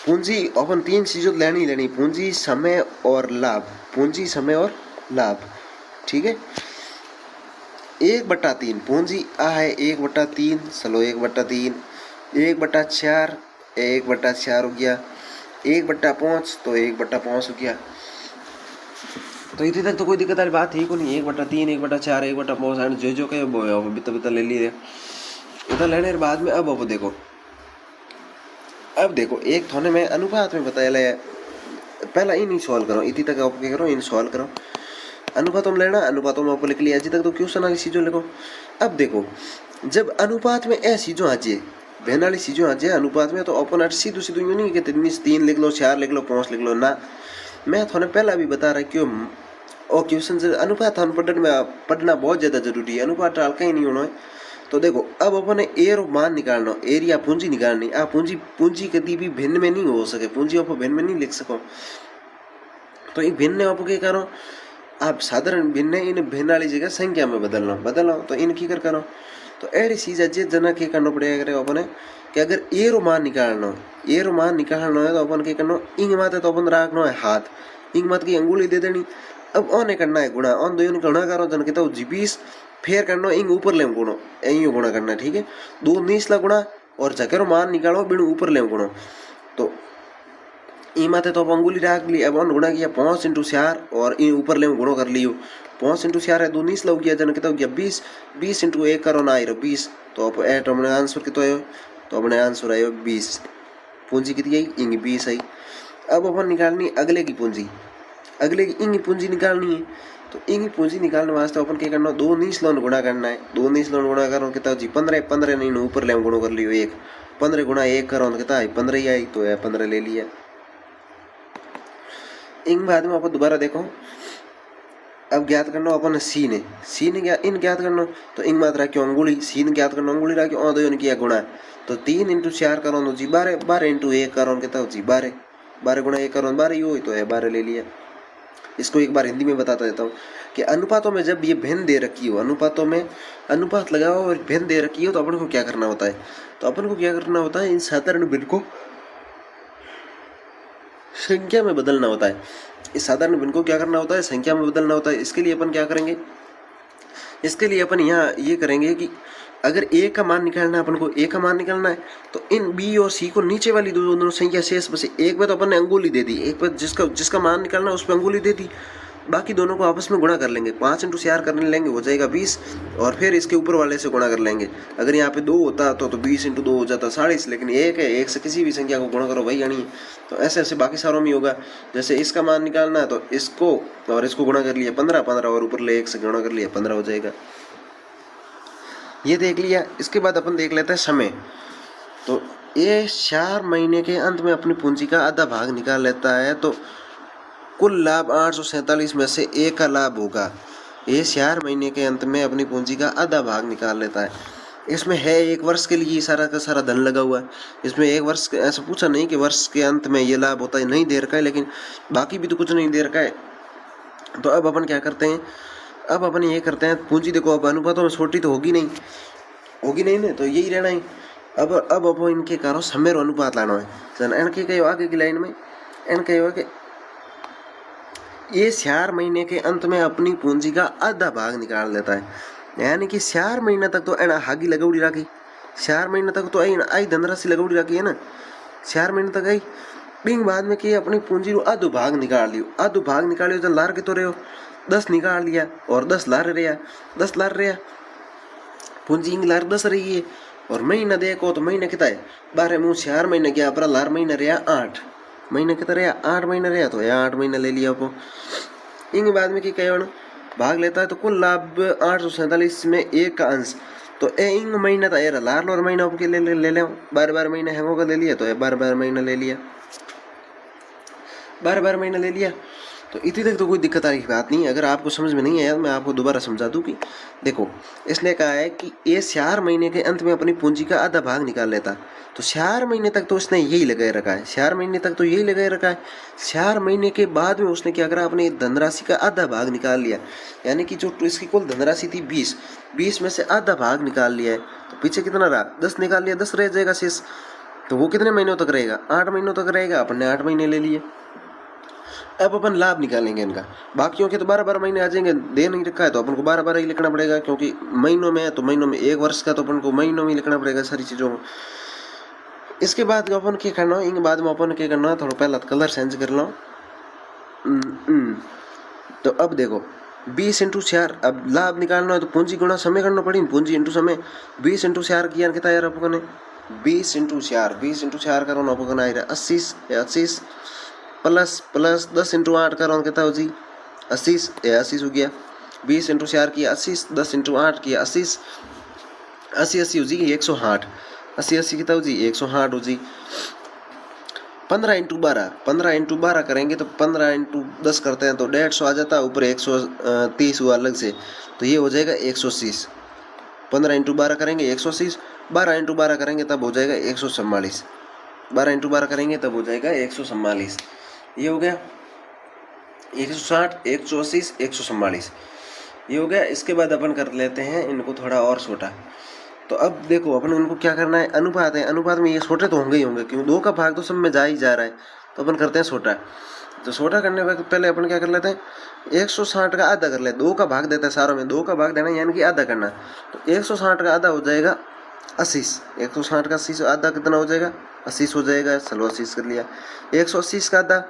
पूंजी अपन तीन चीजों लेनी पूंजी, समय और लाभ। पूंजी, समय और लाभ, ठीक है। 1/3 पूंजी आ है 1/3, चलो 1/3, 1/4, 1/4 हो गया, 1/5 तो 1/5 हो गया। तो इतने तक तो कोई दिक्कत वाली बात ही को नहीं। 1/3, 1/4, 1/5 जो जो कहे वो बिता ले लिए। इतना लेने के बाद में अब देखो, एक थोने में अनुपात में बताया है। पहला इन सॉल्व करो, इतनी तक आप क्या करो, इन सॉल्व करो। अनुपातों में लेना, अनुपातों में आपको लिख लिया। अजी तक तो क्वेश्चन वाली चीजों लिखो। अब देखो, जब अनुपात में ऐसी चीजों आ जाए, बहन वाली चीजों आ जाए अनुपात में, तो अपन सीधू सीधू यूं नहीं कहते 3 लिख लो, 4 लिख लो, 5 लिख लो ना। मैं थोने पहला भी बता रहा क्यों और क्वेश्चन से अनुपात पढ़ना बहुत ज्यादा जरूरी है। अनुपात टाल कहीं नहीं होना है। तो देखो, अब अपन ने एर मान निकालना, एरिया पूंजी निकालनी। पूंजी कभी भी भिन्न में नहीं हो सके, पूंजी आप भिन्न में नहीं लिख सको। तो ये भिन्न आप क्या करो, आप साधारण भिन्न इन भिन्न वाली जगह संख्या में बदलना तो इन की करो। तो ऐसी चीज है जना क्या करना पड़ेगा अपने कि अगर एरो मान निकालना है तो अपन क्या करना, इंग माते तो अपन रखना है हाथ, इंग मात की अंगुली दे देनी। अब ओने करना है गुणा, ओन दो गुणा करो जन कहता हूँ 20, फिर करना इंग ऊपर ले गुणो, यही गुणा करना, ठीक है। 2 निचला गुणा और जकेरो मान निकालो बिन ऊपर ले गुणो। तो ई माते तो अंगुली रख ली। अब गुणा किया 5 × 4 और इन ऊपर ले गुणो कर लियो। 5 × 4 है 2 निचला हो गया, जन कहता हो गया 20, 20 × 1 करो ना आयो 20। तो अब एट अपने आंसर कितना आयो, तो अपने आंसर आयो 20। पूंजी कितनी आई, इंग 20 आई। अब अपन निकालनी अगले की पूंजी, अगले की इंग पूंजी निकालनी है। तो इंग पूंजी निकालने वास्ते अपन क्या करना, 2 निचला गुणा करना है। 2 निचला गुणा करो कितना जी 15, 15 नहीं ऊपर ले गुणो कर लियो 1, 15 × 1 करो कितना है 15 ही आई। तो 15 ले लिया। इंग बाद में आप दोबारा देखो, अब ज्ञात करना अपन सीन इन ज्ञात करना। तो इंग मात्रा क्यों अंगुली, सीन ज्ञात करना अंगुली रखी और दो किया गुणा। तो 3 × 4 करो तो जी 12, 12 × 1 करो कितना हो जी 12, 12 गुणा 1 करो 12 ही हो, तो है 12 ले लिया। इसको एक बार हिंदी में बताता देता हूँ कि अनुपातों में जब ये भिन्न दे रखी हो, अनुपातों में अनुपात लगाओ और भिन्न दे रखी हो, तो अपन को क्या करना होता है, तो अपन को क्या करना होता है, इन साधारण भिन्न को संख्या में बदलना होता है। इस साधारण भिन्न को क्या करना होता है, संख्या में बदलना होता है। इसके लिए अपन क्या करेंगे, इसके लिए अपन यहाँ ये करेंगे कि अगर ए का मान निकालना है, अपन को ए का मान निकालना है, तो इन बी और सी को नीचे वाली दोनों संख्या शेष में से एक पे तो अपन ने अंगुली दे दी, एक पे जिसका मान निकालना है उस पर अंगुली दे दी, बाकी दोनों को आपस में गुणा कर लेंगे। 5 × 4 करने लेंगे, हो जाएगा 20, और फिर इसके ऊपर वाले से गुणा कर लेंगे। अगर यहाँ पे 2 होता तो 20 × 2 हो जाता 40, लेकिन एक है, एक से किसी भी संख्या को गुणा करो वही आनी है। तो ऐसे ऐसे बाकी सारों में होगा। जैसे इसका मान निकालना है तो इसको और इसको गुणा कर लिया 15, 15 और ऊपर ले 1 से गुणा कर लिया 15 हो जाएगा। ये देख लिया। इसके बाद अपन देख लेते हैं समय। तो ये 4 महीने के अंत में अपनी पूंजी का आधा भाग निकाल लेता है, तो कुल लाभ 847 में से एक का लाभ होगा। ये 4 महीने के अंत में अपनी पूंजी का आधा भाग निकाल लेता है। इसमें है 1 वर्ष के लिए सारा का सारा धन लगा हुआ है। इसमें 1 वर्ष ऐसा पूछा नहीं कि वर्ष के अंत में ये लाभ होता है, नहीं दे रखा है, लेकिन बाकी भी तो कुछ नहीं दे रखा है। तो अब अपन क्या करते हैं, अब अपन ये करते हैं, पूंजी देखो अब अनुपातों में छोटी तो होगी नहीं ना, तो यही रहना है। अब अपन इनके कारण समय और अनुपात लाना है। इनके कहो आगे की लाइन में इनके कहो कि ये 4 महीने के अंत में अपनी पूंजी का आधा भाग निकाल देता है। यानी कि 4 महीना तक तो एना हागी लगौड़ी रखी, 4 महीना तक तो आई धनराशि लगौड़ी रखी है ना, 4 महीने तक आई। बिंग बाद में कि अपनी पूंजी आधो भाग निकाल लियो, तो लार के तो रहे हो 10 निकाल लिया और 10 लार रहा, 10 लार रहा, पूंजी इंग लार 10 रही है। और महीना देखो तो महीना कितना है 12 मुँह 4 महीने गया अपना लार महीना रहा 8 महीने कितना रहा 8 महीना रहा, तो 8 महीना ले लिया आपको। इंग बाद में कि कहो भाग लेता है, तो कुल लाभ 847 में 1 का अंश, तो ए इंग महीना था यार लार लोर महीना आपके ले 12 महीना हैंगो का ले लिया, तो 12 महीना ले लिया, 12 महीना ले लिया। तो इतनी तक तो कोई दिक्कत वाली बात नहीं है। अगर आपको समझ में नहीं आया मैं आपको दोबारा समझा दूं कि देखो, इसने कहा है कि ये 4 महीने के अंत में अपनी पूंजी का आधा भाग निकाल लेता, तो 4 महीने तक तो उसने यही लगाए रखा है, 4 महीने तक तो यही लगाए रखा है। 4 महीने के बाद में उसने क्या करा, अपने धनराशि का आधा भाग निकाल लिया। यानी कि जो इसकी कुल धनराशि थी 20 में से आधा भाग निकाल लिया है, तो पीछे कितना रहा 10 निकाल लिया, 10 रह जाएगा शेष। तो वो कितने महीनों तक रहेगा, 8 महीनों तक रहेगा। अपन ने 8 महीने ले लिए। अब अपन लाभ निकालेंगे इनका। बाकियों के तो 12-12 महीने आ जाएंगे, दे नहीं रखा है तो अपन को 12-12 ही लिखना पड़ेगा, क्योंकि महीनों में है तो महीनों में, 1 वर्ष का तो अपन को महीनों में ही लिखना पड़ेगा सारी चीज़ों में। इसके बाद अपन क्या करना है, इनके बाद में अपन क्या करना है, थोड़ा पहला कलर चेंज कर लो। तो अब देखो 20 इंटू 4, अब लाभ निकालना है तो पूंजी गुणा समय करना पड़ेगी, पूंजी इंटू समय। 20 इंटू 4 किया कितना यार अपन ने, 20 इंटू 4 करो ना अपन आएगा 80 प्लस 10 इंटू 8 करो कितना हो जी 80 हो गया। 20 इंटू 4 किया 80, 10 इंटू 8 किया 80 हो जी 108। 80 कितना हो जी 108 हो जी। 15 इंटू 12 करेंगे तो 15 इंटू 10 करते हैं तो 150 आ जाता है, ऊपर 130 हुआ अलग से, तो ये हो जाएगा 180। 15 इंटू 12 करेंगे 180, 12 इंटू 12 करेंगे तब हो जाएगा 144। 12 इंटू 12 करेंगे तब हो जाएगा 144। ये हो गया 160, 180, 144 ये हो गया। इसके बाद अपन कर लेते हैं इनको थोड़ा और छोटा। तो अब देखो अपन इनको क्या करना है, अनुपात है, अनुपात में ये छोटे तो होंगे ही होंगे, क्योंकि 2 का भाग तो सब में जा ही जा रहा है। तो अपन करते हैं छोटा। तो छोटा करने के पहले अपन क्या कर लेते हैं, 160 का आधा कर ले, 2 का भाग देता है सारों में, 2 का भाग देना यानी कि आधा करना। तो 160 का आधा हो जाएगा 80। 160 का 80 आधा कितना हो जाएगा 80 हो जाएगा। चलो 80 कर लिया। 180 का आधा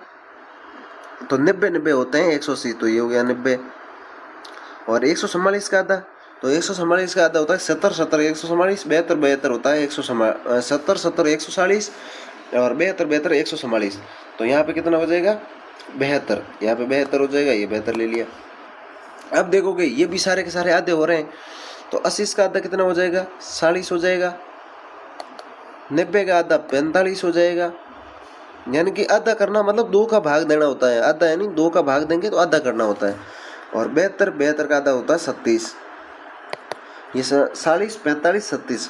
तो 90 होते हैं 180, तो ये हो गया 90। और 144 का आधा, तो 144 का आधा होता है 70, 144, 72 होता है 70, 140 और 72, 144। तो यहाँ पे कितना हो जाएगा 72, यहाँ पे 72 हो जाएगा, ये 72 ले लिया। अब देखोगे ये भी सारे के सारे आधे हो रहे हैं, तो 80 का आधा कितना हो जाएगा 40 हो जाएगा। 90 का आधा 45 हो जाएगा। यानी कि आधा करना मतलब 2 का भाग देना होता है, आधा यानी 2 का भाग देंगे तो आधा करना होता है। और 72 का आधा होता है 37। ये 40, 45, 37।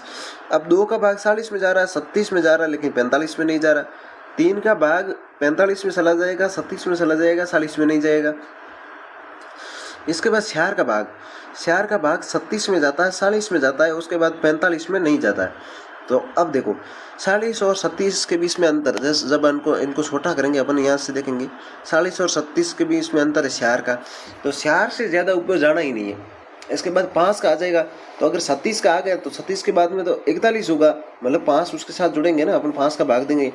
अब 2 का भाग 40 में जा रहा है, 37 में जा रहा है, लेकिन 45 में नहीं जा रहा। 3 का भाग 45 में चला जाएगा, 37 में चला जाएगा, 40 में नहीं जाएगा। इसके बाद 4 का भाग 37 में जाता है, 40 में जाता है, उसके बाद 45 में नहीं जाता है। तो अब देखो 40 और 37 के बीच में अंतर, जैसे जब इनको छोटा करेंगे अपन यहाँ से देखेंगे 40 और 37 के बीच में अंतर है 4 का, तो 4 से ज़्यादा ऊपर जाना ही नहीं है। इसके बाद 5 का आ जाएगा, तो अगर 37 का आ गया तो 37 के बाद में तो 41 होगा, मतलब 5 उसके साथ जुड़ेंगे ना, अपन 5 का भाग देंगे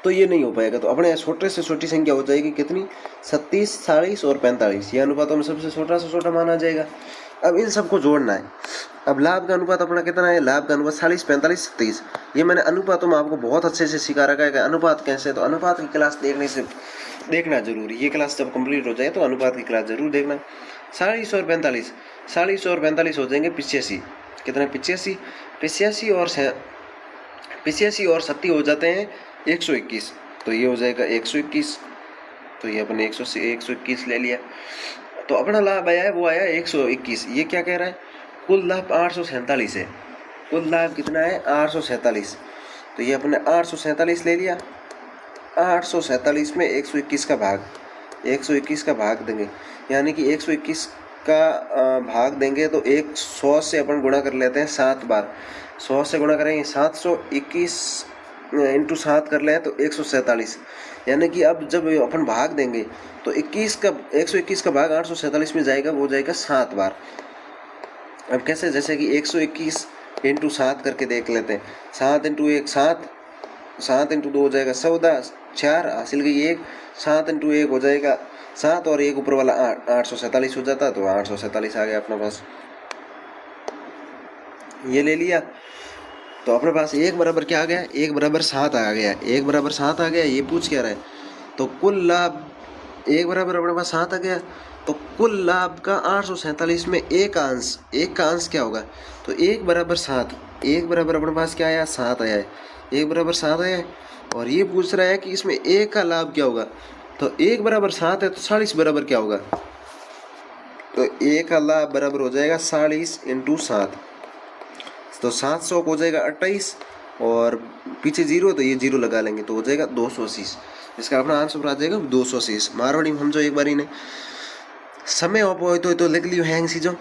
तो ये नहीं हो पाएगा। तो अपने छोटे से छोटी संख्या हो जाएगी कितनी 37, 40 और 45, ये अनुपातों में सबसे छोटा से छोटा माना जाएगा। अब इन सबको जोड़ना है। अब लाभ का अनुपात अपना कितना है, लाभ का अनुपात 40, 45, 37। ये मैंने अनुपातों में आपको बहुत अच्छे से सिखा रखा है कि अनुपात कैसे, तो अनुपात की क्लास देखना जरूरी। ये क्लास जब कंप्लीट हो जाए तो अनुपात की क्लास जरूर देखना। 40 और 45, 40 और 45 हो जाएंगे 85। कितने 85, 85 और 70 हो जाते हैं 121, तो ये हो जाएगा 121। तो ये अपने 121 ले लिया। तो अपना लाभ आया है वो आया 121। ये क्या कह रहा है, कुल लाभ 847 है। कुल लाभ कितना है 847, तो ये अपने 847 ले लिया। 847 में 121 का भाग, 121 का भाग देंगे, यानी कि 121 का भाग देंगे तो 100 से अपन गुणा कर लेते हैं 7 बार। 100 से गुणा करेंगे 721 इंटू 7 कर लें तो 147। यानी कि अब जब अपन भाग देंगे तो 121 का भाग 847 में जाएगा, वो जाएगा 7 बार। अब कैसे, जैसे कि 121 इंटू 7 करके देख लेते हैं। 7 इंटू 1 7, 7 इंटू 2 हो जाएगा 14, 4 हासिल गई 1, 7 इंटू 1 हो जाएगा 7 और 1 ऊपर वाला 847 हो जाता, तो 847 आ गया अपने पास। ये ले लिया, तो अपने पास 1 बराबर क्या आ गया, 1 बराबर 7 आ गया। 1 बराबर 7 आ गया, ये पूछ क्या रहा है, तो कुल लाभ 1 बराबर अपने पास 7 आ गया। तो कुल लाभ का 847 में एक का अंश क्या होगा, तो 1 बराबर 7, 1 बराबर अपने पास क्या आया 7 आया है, 1 बराबर 7 आया है। और ये पूछ रहा है कि इसमें 1 का लाभ क्या होगा, तो 1 बराबर 7 है तो 40 बराबर क्या होगा, तो 1 का लाभ बराबर हो जाएगा 40 इंटू 7, तो 700 हो जाएगा 28 और पीछे 0 तो ये 0 लगा लेंगे तो हो जाएगा 280। इसका अपना आंसर आ जाएगा 280। मारवाड़ी में हम जो एक बार इन्हें समय हो तो लिख लियो हैंग सी जो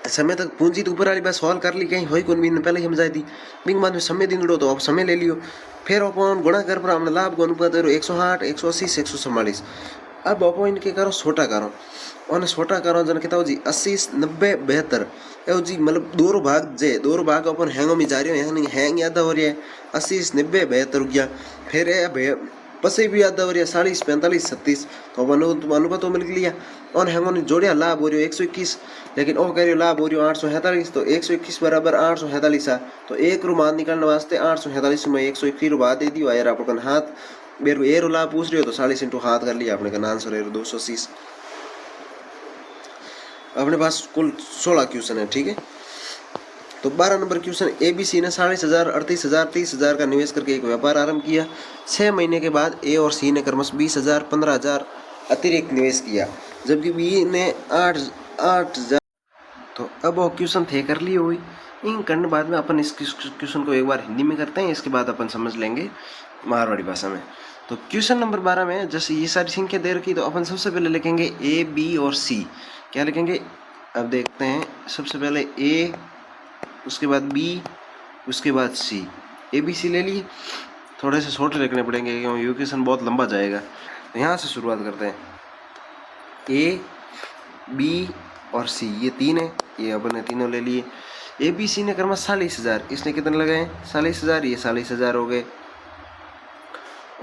समय तक पूंजी तो ऊपर वाली बात सॉल्व कर ली कहीं होई कौन भी पहले ही समझाई थी बिंग बाद में समय दिन दो तो अब समय ले लियो फिर अपन गुणा कर पर हमने लाभ को अनुपात 108 180 144 अब अपन इनके करो छोटा करो और छोटा करो जन कहता जी 80 90 72 एवं जी मतलब दो भाग अपन हैंगो में जा रही हो हैंग याद हो रही है 80 90 72 गया फिर पसे भी याद हो रही है 40 45 37 तो अनुपात तो मिल लिया और हैंगो ने जोड़िया लाभ हो रही है 121 लेकिन वो कह रही लाभ हो रही है 847 तो 121 बराबर 847 है तो एक रू मान निकालने वास्ते 847 में 121 रू बात दे दी यार अपन हाथ मेरे को ए रू लाभ पूछ रही हो तो 40 इंटू हाथ कर लिया अपने का आंसर है 230 अपने पास कुल 16 क्वेश्चन है ठीक है। तो 12 नंबर क्वेश्चन ABC ने 40,000 38,000 30,000 का निवेश करके एक व्यापार आरंभ किया 6 महीने के बाद ए और सी ने क्रमशः 20,000 15,000 अतिरिक्त निवेश किया जबकि बी ने 8,000। तो अब वो क्वेश्चन थे कर लिए हुई इन करने बाद में अपन इस क्वेश्चन को एक बार हिंदी में करते हैं इसके बाद अपन समझ लेंगे मारवाड़ी भाषा में। तो क्वेश्चन नंबर 12 में जैसे ये सारी संख्या दे रखी तो अपन सबसे पहले लिखेंगे ए बी और सी क्या लिखेंगे। अब देखते हैं सबसे पहले ए उसके बाद बी उसके बाद सी ए बी सी ले लिए थोड़े से छोटे लिखने पड़ेंगे क्योंकि ये क्वेश्चन बहुत लंबा जाएगा। तो यहाँ से शुरुआत करते हैं ए बी और सी ये तीन है ये अपन ने तीनों ले लिए। ए बी सी ने क्रमशः 40,000 इसने कितने लगाए 40,000 ये 40,000 हो गए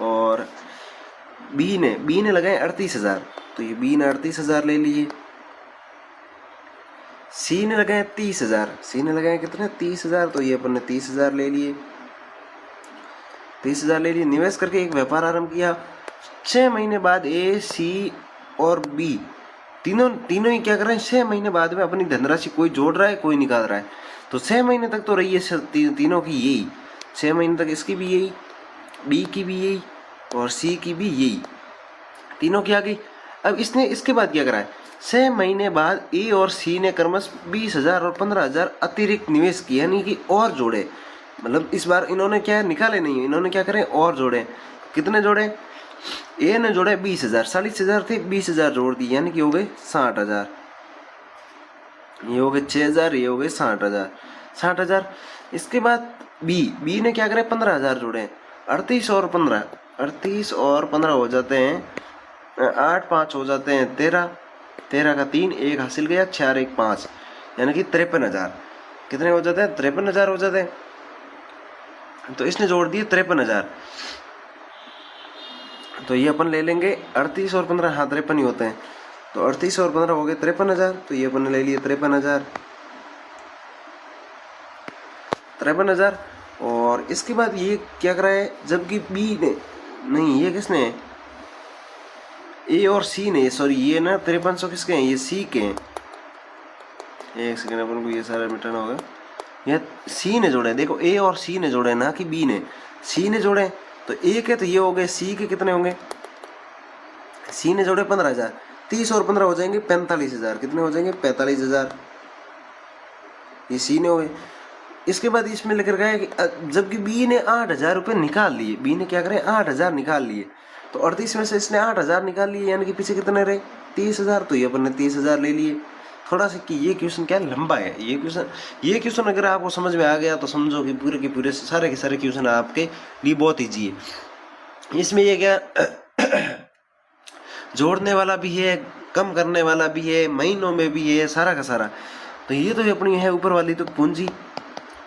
और बी ने लगाए 38,000 तो ये बी ने 38,000 ले लिए। सी ने लगाए 30,000 सी ने लगाए कितने 30,000 तो ये अपन ने 30,000 ले लिए 30,000 ले लिए। निवेश करके एक व्यापार आरंभ किया 6 महीने बाद ए सी और बी तीनों ही क्या कर रहे हैं 6 महीने बाद में अपनी धनराशि कोई जोड़ रहा है कोई निकाल रहा है। तो 6 महीने तक तो रही है तीनों की यही 6 महीने तक इसकी भी यही बी की भी यही और सी की भी यही तीनों की आ गई। अब इसने इसके बाद क्या करा है 6 महीने बाद ए और सी ने क्रमशः 20,000 और 15,000 अतिरिक्त निवेश किया यानी कि और जोड़े मतलब इस बार इन्होंने क्या निकाले नहीं इन्होंने क्या करे और जोड़े। कितने जोड़े ए ने जोड़े 20,000 40,000 थे 20,000 जोड़ दिए यानी कि हो गए 60,000 ये हो गए 6,000 ये हो गए 60,000। इसके बाद बी ने क्या करे 15,000 जोड़े 38 और 15 हो जाते हैं 8 5 हो जाते हैं 13 का 3 1 हासिल गया 4 1 5 यानी कि 53,000 कितने हो जाते हैं 53,000 हो जाते हैं। तो इसने जोड़ दिए 53,000 तो ये अपन ले लेंगे 38 और 15 हाँ 53 ही होते हैं तो 38 और 15 हो गए 53,000 तो ये अपन ने ले लिए 53,000 और इसके बाद ये क्या करा है जबकि बी ने नहीं ये किसने ए और सी ने सॉरी ये ना 5300 किसके हैं ये सी के हैं। एक सेकंड अपन को ये सारा मिटाना होगा ये सी ने जोड़े देखो ए और सी ने जोड़े ना कि बी ने सी ने जोड़े तो एक है तो ये हो गए सी के कितने होंगे सी ने जोड़े 15,000 30 और 15 हो जाएंगे 45,000 कितने हो जाएंगे 45,000 ये सी ने हो गए। इसके बाद इसमें लेकर गए कि जबकि बी ने 8,000 रुपये निकाल लिए बी ने क्या करे 8,000 निकाल लिए तो 38 में से इसने 8,000 निकाल लिए यानी कि पीछे कितने रहे 30,000 तो ये अपन ने 30,000 ले लिए। थोड़ा सा कि ये क्वेश्चन क्या लंबा है ये क्वेश्चन अगर आपको समझ में आ गया तो समझो कि पूरे के पूरे सारे के सारे क्वेश्चन आपके लिए बहुत ईजी है। इसमें ये क्या जोड़ने वाला भी है कम करने वाला भी है महीनों में भी है सारा का सारा। तो ये तो अपनी है ऊपर वाली तो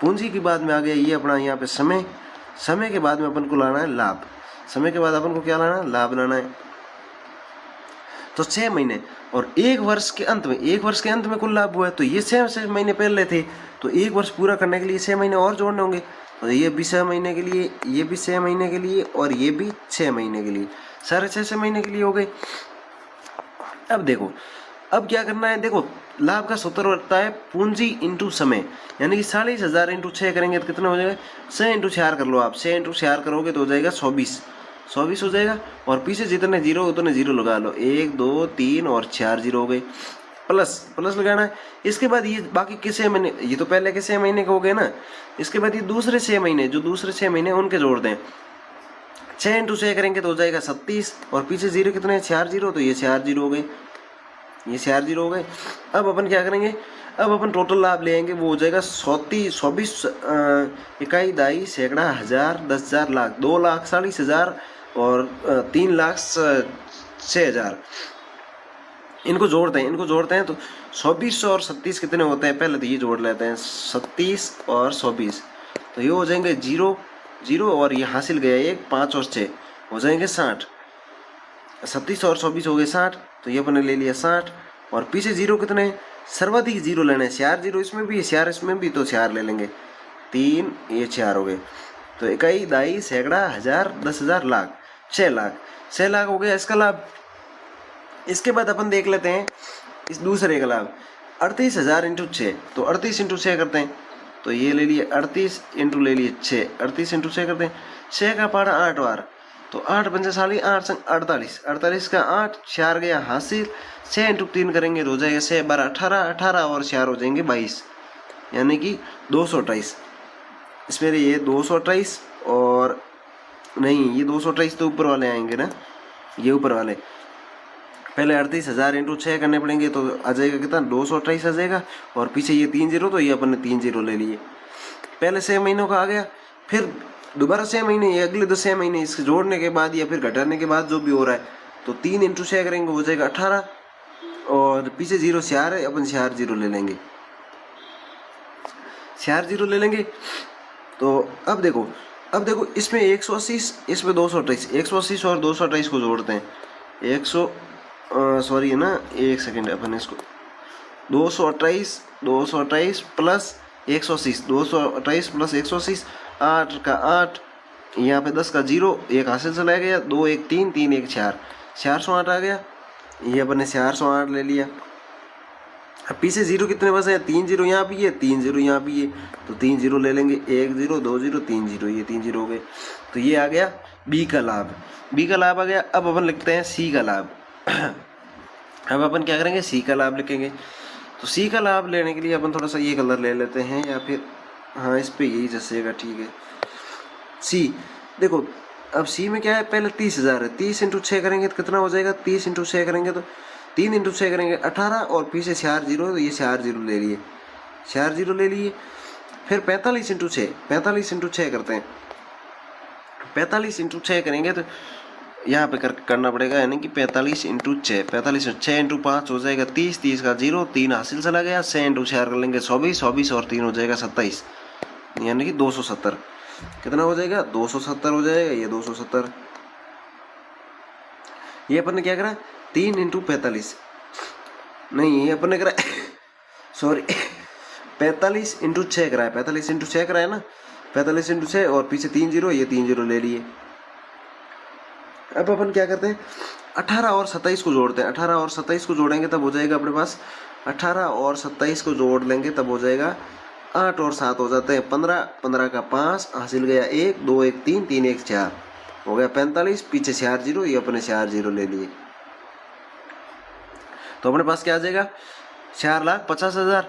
पूंजी के बाद में आ गया ये अपना यहाँ पे समय के बाद में अपन को लाना है लाभ समय के बाद अपन को क्या लाना है लाभ लाना है। तो 6 महीने और एक वर्ष के अंत में कुल लाभ हुआ है तो ये 6 महीने पहले थे तो एक वर्ष पूरा करने के लिए 6 महीने और जोड़ने होंगे तो ये भी 6 महीने के लिए ये भी 6 महीने के लिए और ये भी 6 महीने के लिए सारे 6 महीने के लिए हो गए। अब देखो अब क्या करना है देखो लाभ का सूत्र होता है पूंजी इंटू समय यानी कि 40,000 इंटू 6 करेंगे तो कितना हो जाएगा 6 इंटू 4 कर लो आप 6 इंटू 4 करोगे तो हो जाएगा 24 हो जाएगा और पीछे जितने जीरो उतने जीरो लगा लो 1 2 3 और 4 जीरो हो गए प्लस लगाना है। इसके बाद ये बाकी के 6 महीने ये तो पहले के 6 महीने के हो गए ना इसके बाद ये दूसरे 6 महीने उनके जोड़ दें 6 इंटू 6 करेंगे तो हो जाएगा 37 और पीछे जीरो कितने 4 जीरो तो ये 4 जीरो हो गए ये CR 0 हो गए। अब अपन क्या करेंगे, अब अपन टोटल लाभ ले आएंगे, वो हो जाएगा 24 इकाई दाई सैकड़ा हजार 10,000 लाख 2,40,000 और 3,06,000। इनको जोड़ते हैं तो 24 और 37 कितने होते हैं, पहले तो ये जोड़ लेते हैं, 37 और 24 तो ये हो जाएंगे 0 0 और ये हासिल गया 1 5 और 6 हो जाएंगे 60। 37 और 24 हो गए 60, तो ये अपने ले लिया 60 और पीछे 0 कितने हैं, सर्वाधिक 0 लेने हैं, CR 0 इसमें भी CR इसमें भी, तो CR ले लेंगे 3 ये 4 हो गए। तो इकाई दाई सैकड़ा हजार 10,000 लाख 6 लाख हो गया इसका लाभ। इसके बाद अपन देख लेते हैं इस दूसरे का लाभ 38,000 इंटू 6, तो 38 इंटू 6 करते हैं, तो ये ले लिए 38 इंटू ले लिए 6, 38 इंटू 6 करते हैं, 6 का पारा 8 बार, तो 8 पंचे 8 संग 48, 48 का 8 4 गया हासिल, 6 इंटू 3 करेंगे हो जाएगा 6 12 18, 18 और 4 हो जाएंगे 22, यानी कि 228। इसमें ये 228 और नहीं, ये 228 तो ऊपर वाले आएंगे ना, ये ऊपर वाले पहले 38,000 इंटू 6 करने पड़ेंगे, तो आ जाएगा कितना 228 आ जाएगा, और पीछे ये 3 0, तो ये अपन ने 3 0 ले लिए। पहले 6 महीनों का आ गया, फिर दोबारा 6 महीने, ये अगले 6 महीने इसके जोड़ने के बाद या फिर घटाने के बाद जो भी हो रहा है, तो 3 इंटू 6 करेंगे हो जाएगा 18, और पीछे 0 CR है, अपन CR 0 ले लेंगे, CR 0 ले लेंगे। तो अब देखो इसमें 180 इसमें 228, 180 और 228 को जोड़ते हैं, 100 सॉरी है ना, एक सेकेंड, अपन इसको 228 प्लस 180, 228 प्लस 180, 8 का 8, यहाँ पे 10 का 0, एक हासिल चला गया, 2 1 3 3 1 4, 408 आ गया, ये अपन ने 408 ले लिया। अब पीछे 0 कितने बचे हैं, 3 0 यहाँ भी है, 3 0 यहाँ भी है, तो 3 0 ले लेंगे, 1 0 2 0 3 0, ये 3 0 हो गए, तो ये आ गया B का लाभ, B का लाभ आ गया। अब अपन लिखते हैं C का लाभ। अब अपन क्या करेंगे, C का लाभ लिखेंगे, तो C का लाभ लेने के लिए अपन थोड़ा सा ये कलर ले लेते हैं, या फिर हाँ इस पे यही जैसेगा, ठीक है। C देखो, अब C में क्या है, पहले 30,000 है, 30 इंटू 6 करेंगे तो कितना हो जाएगा, 30 इंटू 6 करेंगे तो 3 इंटू 6 करेंगे 18, और पीछे CR 0, तो ये CR 0 ले लिए, CR 0 ले लिए। फिर 45 इंटू 6, 45 इंटू 6 करते हैं, 45 इंटू 6 करेंगे तो यहाँ पे करना पड़ेगा, यानी कि 45 इंटू 6, 45 6 इंटू 5 हो जाएगा 30, 30 का 0, 3 हासिल चला गया, 6 इंटू 4 कर लेंगे 24, 24 और 3 हो जाएगा 27, यानी कि 270। कितना हो जाएगा, 270 हो जाएगा, ये 270। ये अपन ने क्या करा, 3 इंटू 45, नहीं ये अपन ने करा सॉरी 45 इंटू 6 कराया, 45 इंटू 6 कराया ना, 45 इंटू 6 और पीछे 3 0, ये 3 0 ले लिए। अब अपन क्या करते हैं, 18 और 27 को जोड़ते हैं, 18 और 27 को जोड़ेंगे तब हो जाएगा अपने पास, 18 और 27 को जोड़ लेंगे तब हो जाएगा 8 और 7 हो जाते हैं 15, 15 का 5 हासिल गया 1 2 1 3 3 1 4 हो गया 45, पीछे CR 0, ये अपने CR 0 ले लिए। तो अपने पास क्या आ जाएगा, 4,50,000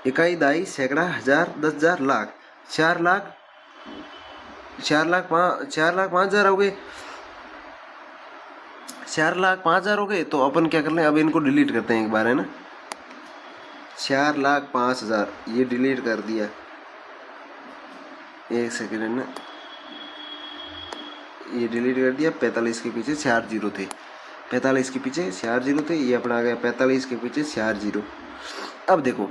इकाई दाई सैकड़ा हजार 10,000 लाख, 4,05,000 हो गए, 4,05,000 हो गए। तो अपन क्या कर लें, अब इनको डिलीट करते हैं एक बार, है ना, 4,05,000 ये डिलीट कर दिया, एक सेकेंड है ना, ये डिलीट कर दिया। 45 के पीछे 4 0 थे, 45 के पीछे 4 0 थे, ये अपना आ गया 45 के पीछे 4 0। अब देखो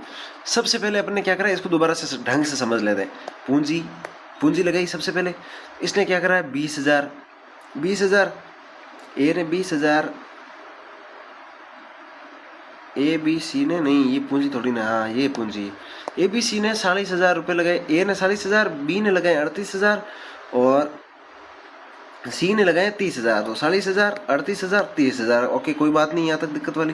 सबसे पहले अपन ने क्या करा, इसको दोबारा से ढंग से समझ लेते हैं। पूंजी लगाई सबसे पहले, इसने क्या करा, 20,000 ए ने 20,000, ABC ने नहीं, ये पूंजी थोड़ी ना, हाँ ये पूंजी, ABC ने 40,000 रुपये लगाए, ए ने 40,000, B ने लगाए 38,000 और C ने लगाए 30,000, तो 40,000 38,000 30,000। ओके कोई बात नहीं, यहाँ तक दिक्कत वाली।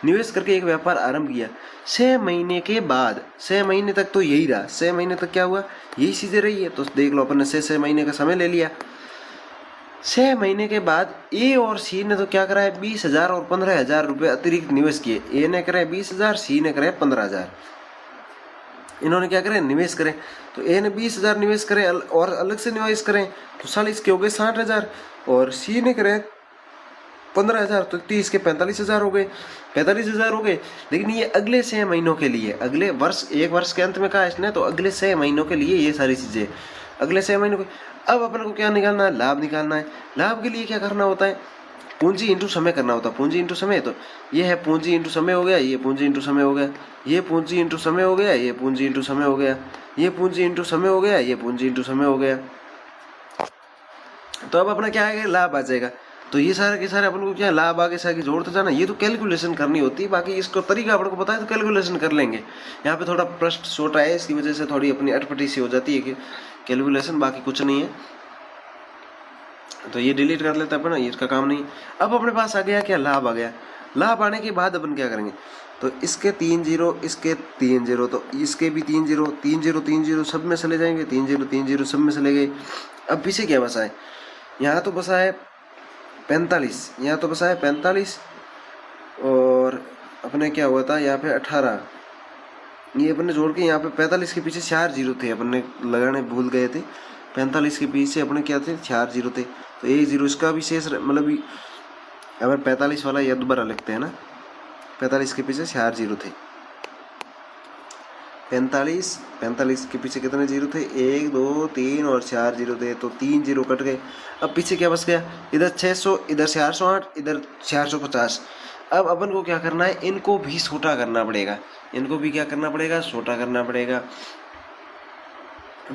निवेश करके एक व्यापार आरंभ किया, 6 महीने के बाद, 6 महीने तक तो यही रहा, 6 महीने तक क्या हुआ, यही चीजें रही है। तो देख लो अपन ने 6 महीने का समय ले लिया। 6 महीने के बाद ए और सी ने तो क्या करा है, 20,000 और 15,000 रुपये अतिरिक्त निवेश किए। ए ने करे 20,000, सी ने करे 15,000। इन्होंने क्या करें, निवेश करें। तो ए ने 20,000 निवेश करें और अलग से निवेश करें, तो 40 के हो गए 60,000, और सी ने करें 15,000, तो 30 के 45,000 हो गए, 45,000 हो गए। लेकिन ये अगले 6 महीनों के लिए, अगले वर्ष, एक वर्ष के अंत में कहा इसने, तो अगले 6 महीनों के लिए ये सारी चीजें, अगले 6 महीनों के। अब अपन को क्या निकालना है? लाभ निकालना है। लाभ के लिए क्या करना होता है? पूंजी इंटू समय करना होता है। पूंजी इंटू समय, तो ये है पूंजी इंटू समय हो गया, ये पूंजी इंटू समय हो गया, ये पूंजी इंटू समय हो गया, ये पूंजी इंटू समय हो गया, ये पूंजी इंटू समय हो गया, ये पूंजी इंटू समय हो गया। तो अब अपना क्या आएगा? लाभ आ जाएगा। तो ये सारे के सारे अपन को क्या लाभ आगे से आगे जोड़ते जाना, ये तो कैलकुलेशन करनी होती है। बाकी इसको तरीका अपन को पता है तो कैलकुलेशन कर लेंगे। यहाँ पे थोड़ा प्रश्न छोटा है, इसकी वजह से थोड़ी अपनी अटपटी सी हो जाती है कि कैलकुलेशन, बाकी कुछ नहीं है। तो ये डिलीट कर लेते हैं अपन, इसका काम नहीं। अब अपने पास आ गया क्या? लाभ आ गया। लाभ आने के बाद अपन क्या करेंगे? तो इसके 3 जीरो, इसके 3 जीरो, तो इसके भी 3 जीरो, 3 जीरो 3 जीरो सब में चले जाएंगे, 3 जीरो 3 जीरो सब में चले गए। अब पीछे क्या बसा है? यहाँ तो बसा है 45, यहाँ तो बसा है 45, और अपने क्या हुआ था यहाँ पे 18, ये अपने जोड़ के यहाँ पे 45 के पीछे 4 जीरो थे, अपने लगाने भूल गए थे। 45 के पीछे अपने क्या थे? 4 जीरो थे, तो 1 जीरो इसका भी शेष, मतलब अगर 45 वाला ये दोबारा लिखते हैं ना, 45 के पीछे 4 जीरो थे। 45 के पीछे कितने जीरो थे? 1 2 3 और 4 जीरो थे, तो 3 जीरो कट गए। अब पीछे क्या बच गया? इधर 600, इधर 408, इधर 450। अब अपन को क्या करना है? इनको भी छोटा करना पड़ेगा, इनको भी क्या करना पड़ेगा? छोटा करना पड़ेगा।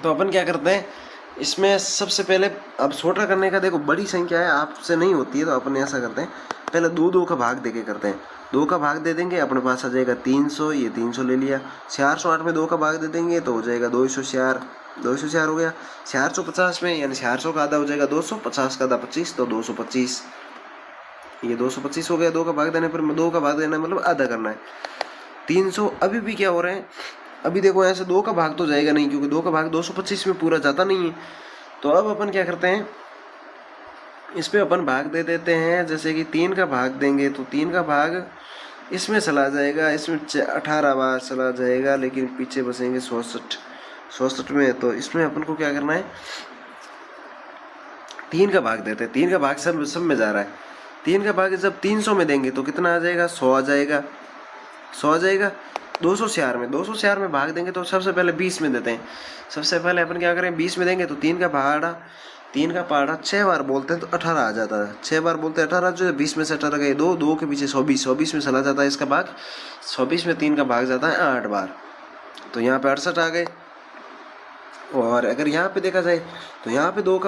तो अपन क्या करते हैं इसमें? सबसे पहले अब छोटा करने का, देखो बड़ी संख्या है, आपसे नहीं होती है, तो अपन ऐसा करते हैं, पहले 2 का भाग देके करते हैं। 2 का भाग दे देंगे, अपने पास आ जाएगा 300, ये 300 ले लिया। 408 में 2 का भाग दे देंगे तो हो जाएगा 204, 204 हो गया। 450 में, यानी 400 का आधा हो जाएगा 200, 50 का आधा 25, तो 225, ये 225 हो गया। 2 का भाग देने पर, 2 का भाग देना मतलब आधा करना है। 300 अभी भी क्या हो रहे हैं? अभी देखो ऐसे 2 का भाग तो जाएगा नहीं, क्योंकि 2 का भाग 225 में पूरा जाता नहीं है। तो अब अपन क्या करते हैं? इस पे अपन भाग दे देते हैं। जैसे कि 3 का भाग देंगे तो 3 का भाग इसमें चला जाएगा, इसमें 18 बार चला जाएगा, लेकिन पीछे बसेंगे 64 में। तो इसमें अपन को क्या करना है? 3 का भाग देते हैं। 3 का भाग सब में जा रहा है। 3 का भाग जब 300 में देंगे तो कितना आ जाएगा? 100 आ जाएगा, 100 आ जाएगा। 204 में भाग देंगे तो सबसे पहले 20 में देते हैं। सबसे पहले अपन क्या करें? 20 में देंगे तो 3 का पहाड़ा 6 बार बोलते हैं तो 18 आ जाता है। 6 बार बोलते हैं 18, जो 20 में से 18 गए 2 के पीछे 24 में चला जाता है इसका भाग। 24 में 3 का भाग जाता है 8 बार, तो यहाँ पे 68 आ गए। और अगर यहाँ पे देखा जाए तो यहाँ पे 3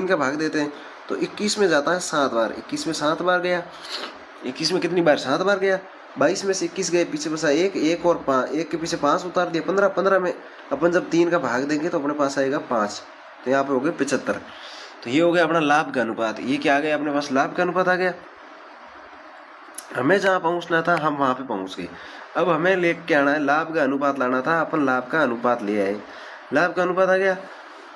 का भाग देते हैं तो 21 में जाता है 7 बार। 21 में 7 बार गया। 21 में कितनी बार? 7 बार गया। 22 में से 21 गए, पीछे बसा 1 और 5, 1 के पीछे 5 उतार दिया, 15 में अपन जब 3 का भाग देंगे तो अपने पास आएगा 5, तो यहाँ पे हो गए 75। तो ये हो गया अपना लाभ का अनुपात। ये क्या आ गया अपने पास? लाभ का अनुपात आ गया। हमें जहाँ पहुँचना था हम वहाँ पे पहुँच गए। अब हमें लेके आना है, लाभ का अनुपात लाना था, अपन लाभ का अनुपात ले आए। लाभ का अनुपात आ गया।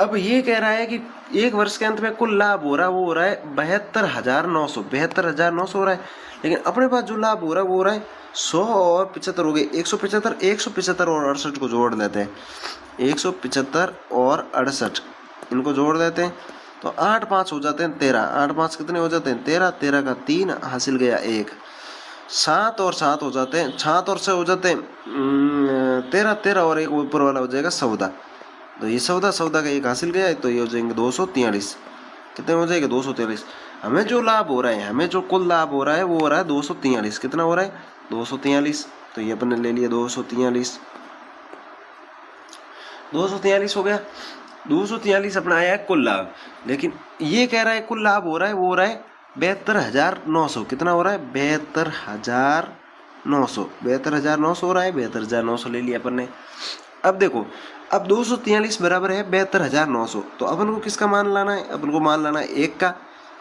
अब ये कह रहा है कि एक वर्ष के अंत में कुल लाभ हो रहा है, वो हो रहा है 72,900 हो रहा है। लेकिन अपने पास जो लाभ हो रहा है वो हो रहा है 100 और 75 हो गए, 175 और 68 को जोड़ देते हैं। 175 और 68 इनको जोड़ देते हैं तो 8 5 हो जाते हैं 13। 8 5 कितने हो जाते हैं? 13। 13 का 3 हासिल गया 1। 7 और 7 हो जाते हैं, 7 और 6 हो जाते हैं 13। 13 और एक ऊपर वाला हो जाएगा 14। तो ये 14 का 1 हासिल गया, तो ये हो जाएंगे 243। कितने हो जाएंगे? 243। हमें जो लाभ हो रहा है, हमें जो कुल लाभ हो रहा है वो हो रहा है 243। कितना हो रहा है? 243। तो ये अपन ने ले लिया 243। 243 हो गया। 243 अपना आया कुल लाभ। लेकिन ये कह रहा है कुल लाभ हो रहा है वो हो रहा है 72,900। कितना हो रहा है? 72,900। 72,900 हो रहा है। 72,900 ले लिया अपन ने। अब देखो, अब 243 बराबर है 72,900। तो अपन को किसका मान लाना है? अपन को मान लाना है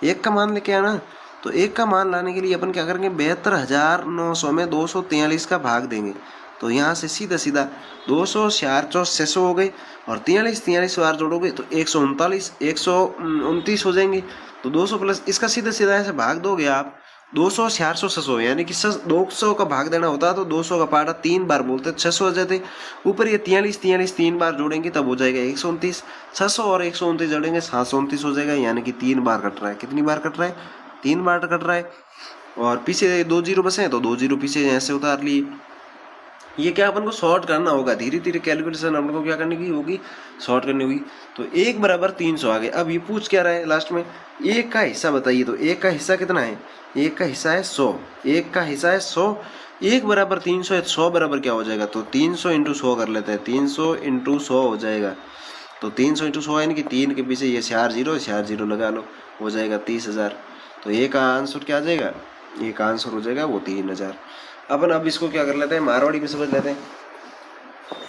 1 का मान लेके आना। तो 1 का मान लाने के लिए अपन क्या करेंगे? 72,900 में 243 का भाग देंगे। तो यहाँ से सीधा 200 4 600 हो गई, और 43 बार जोड़ोगे तो 129 हो जाएंगे। तो 200 प्लस इसका सीधा ऐसे भाग दोगे आप 200 400 600, यानी कि 200 का भाग देना होता है तो 200 का पहाड़ा 3 बार बोलते 600 हो जाते। ऊपर ये 43 3 बार जोड़ेंगे तब हो जाएगा 129। 600 और 129 जोड़ेंगे 729 हो जाएगा, यानी कि 3 बार कट रहा है। कितनी बार कट रहा है? 3 बार कट रहा है, और पीछे 2 जीरो बसे हैं तो 2 जीरो पीछे ऐसे उतार लिए। ये क्या अपन को शॉर्ट करना होगा, धीरे धीरे कैलकुलेशन अपन को क्या करने की होगी, शॉर्ट करनी होगी। तो 1 बराबर 300 आ गए। अब ये पूछ क्या रहा है लास्ट में, 1 का हिस्सा बताइए। तो 1 का हिस्सा कितना है, 1 का हिस्सा है 100, 1 का हिस्सा है 100, 1 बराबर 300 है, 100 बराबर क्या हो जाएगा, तो 300 इंटू 100 कर लेते हैं, 300 इंटू 100 हो जाएगा। तो 300 इंटू 100 यानी कि 3 के पीछे ये 4 जीरो लगा लो, हो जाएगा 30,000। तो ये का आंसर क्या आ जाएगा, ये का आंसर हो जाएगा वो 3,000। अपन अब इसको क्या कर लेते हैं, मारवाड़ी में समझ लेते हैं।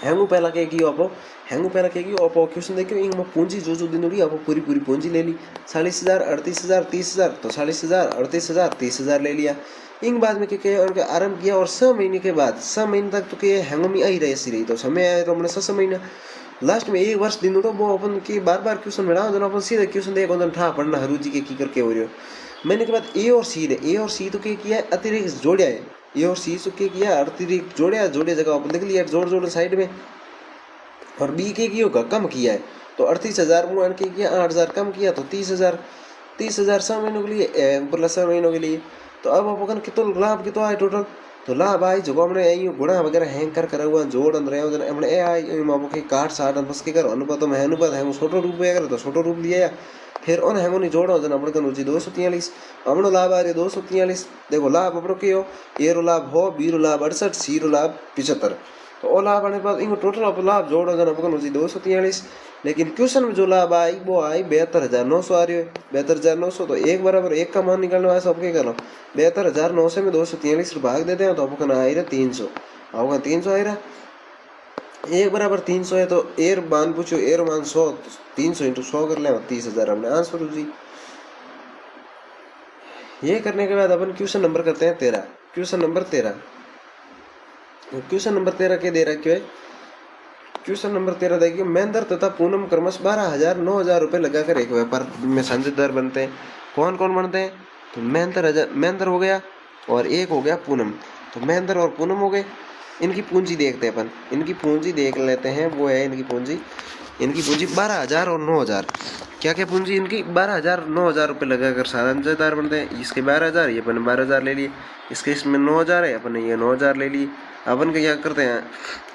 हेंगू पहला क्या की आपो, हेंगू पहला क्या की आपो क्वेश्चन देखियो, इंग में पूंजी जो दिन होगी आपको पूरी पूरी पूंजी ले ली, 40,000 38,000 30,000, तो 40,000 38,000 30,000 ले लिया। इंग बाद में क्या उनके आरंभ किया, और 6 महीने के बाद 6 महीने तक तो क्या हेंगू में आई रही ऐसी रही, तो समय आया तो हमने 6 महीना लास्ट में 1 वर्ष दिन उठो वो अपन की बार बार क्वेश्चन बढ़ाओ जन अपन सीधे क्वेश्चन दे को ठा पढ़ना हरू जी के की करके हो रहे हो। मैंने के बाद ए और सी ने, ए और सी तो क्या किया अतिरिक्त जोड़ा है, ए और सी से क्या किया अतिरिक्त जोड़े, जोड़े जगह अपन लिख लिया जोड़ जोड़ साइड में, और बी के की होगा कम किया है, तो 38,000 मुआन के किया 8,000 कम किया तो 30,000, 30,000 6 महीनों के लिए प्लस 6 महीनों के लिए। तो अब अपन कितना लाभ कितना आए टोटल, तो लाभ आई जो हमने यही गुणा वगैरह हैंग कर करा हुआ जोड़ रहे हो हमने ए आई मापो के काट साठ बस के कर अनुपात में अनुपात है छोटो रूप में अगर तो छोटो रूप लिया, फिर उन हेमो नहीं जोड़ो जन अपन कनु 243 हमनो लाभ आ रहे 243। देखो लाभ अपनो के हो, ए रो लाभ हो, बी रो लाभ 68, सी रो लाभ 75, तो ओ लाभ आने पर इनको टोटल अपन लाभ जोड़ो जन अपन कनु 243। लेकिन क्वेश्चन में जो लाभ आई वो आई 72,900 आ रही है, 72,900। तो 1 बराबर 1 का मान निकालने वाला सब क्या करो, 72,900 में 243 भाग देते हैं तो अपन आ रहा 300, आओगा 300 आ रहा, 1 बराबर 300 है तो एर मान पूछो, एर मान 100, 300 इंटू 100 कर ले 30,000 हमने आंसर हो जी। ये करने के बाद अपन क्वेश्चन नंबर करते हैं 13। क्वेश्चन नंबर 13, क्वेश्चन नंबर 13 के दे रखे है, क्वेश्चन नंबर 13 देखिए, महेंद्र तथा पूनम क्रमश 12,000 9,000 रुपए लगाकर एक व्यापार में साझेदार बनते हैं। कौन कौन बनते हैं, तो महेंद्र हो गया और एक हो गया पूनम, तो महेंद्र और पूनम हो गए। इनकी पूंजी देखते हैं अपन, इनकी पूंजी देख लेते हैं, वो है इनकी पूंजी 12,000 और 9,000। क्या क्या पूंजी इनकी 12,000 9,000 रुपये लगाकर साझेदार बनते हैं। इसके 12,000 ये अपन 12,000 ले लिए, इसके इसमें 9,000 है अपन ये 9,000 ले लिए। अपन क्या करते हैं,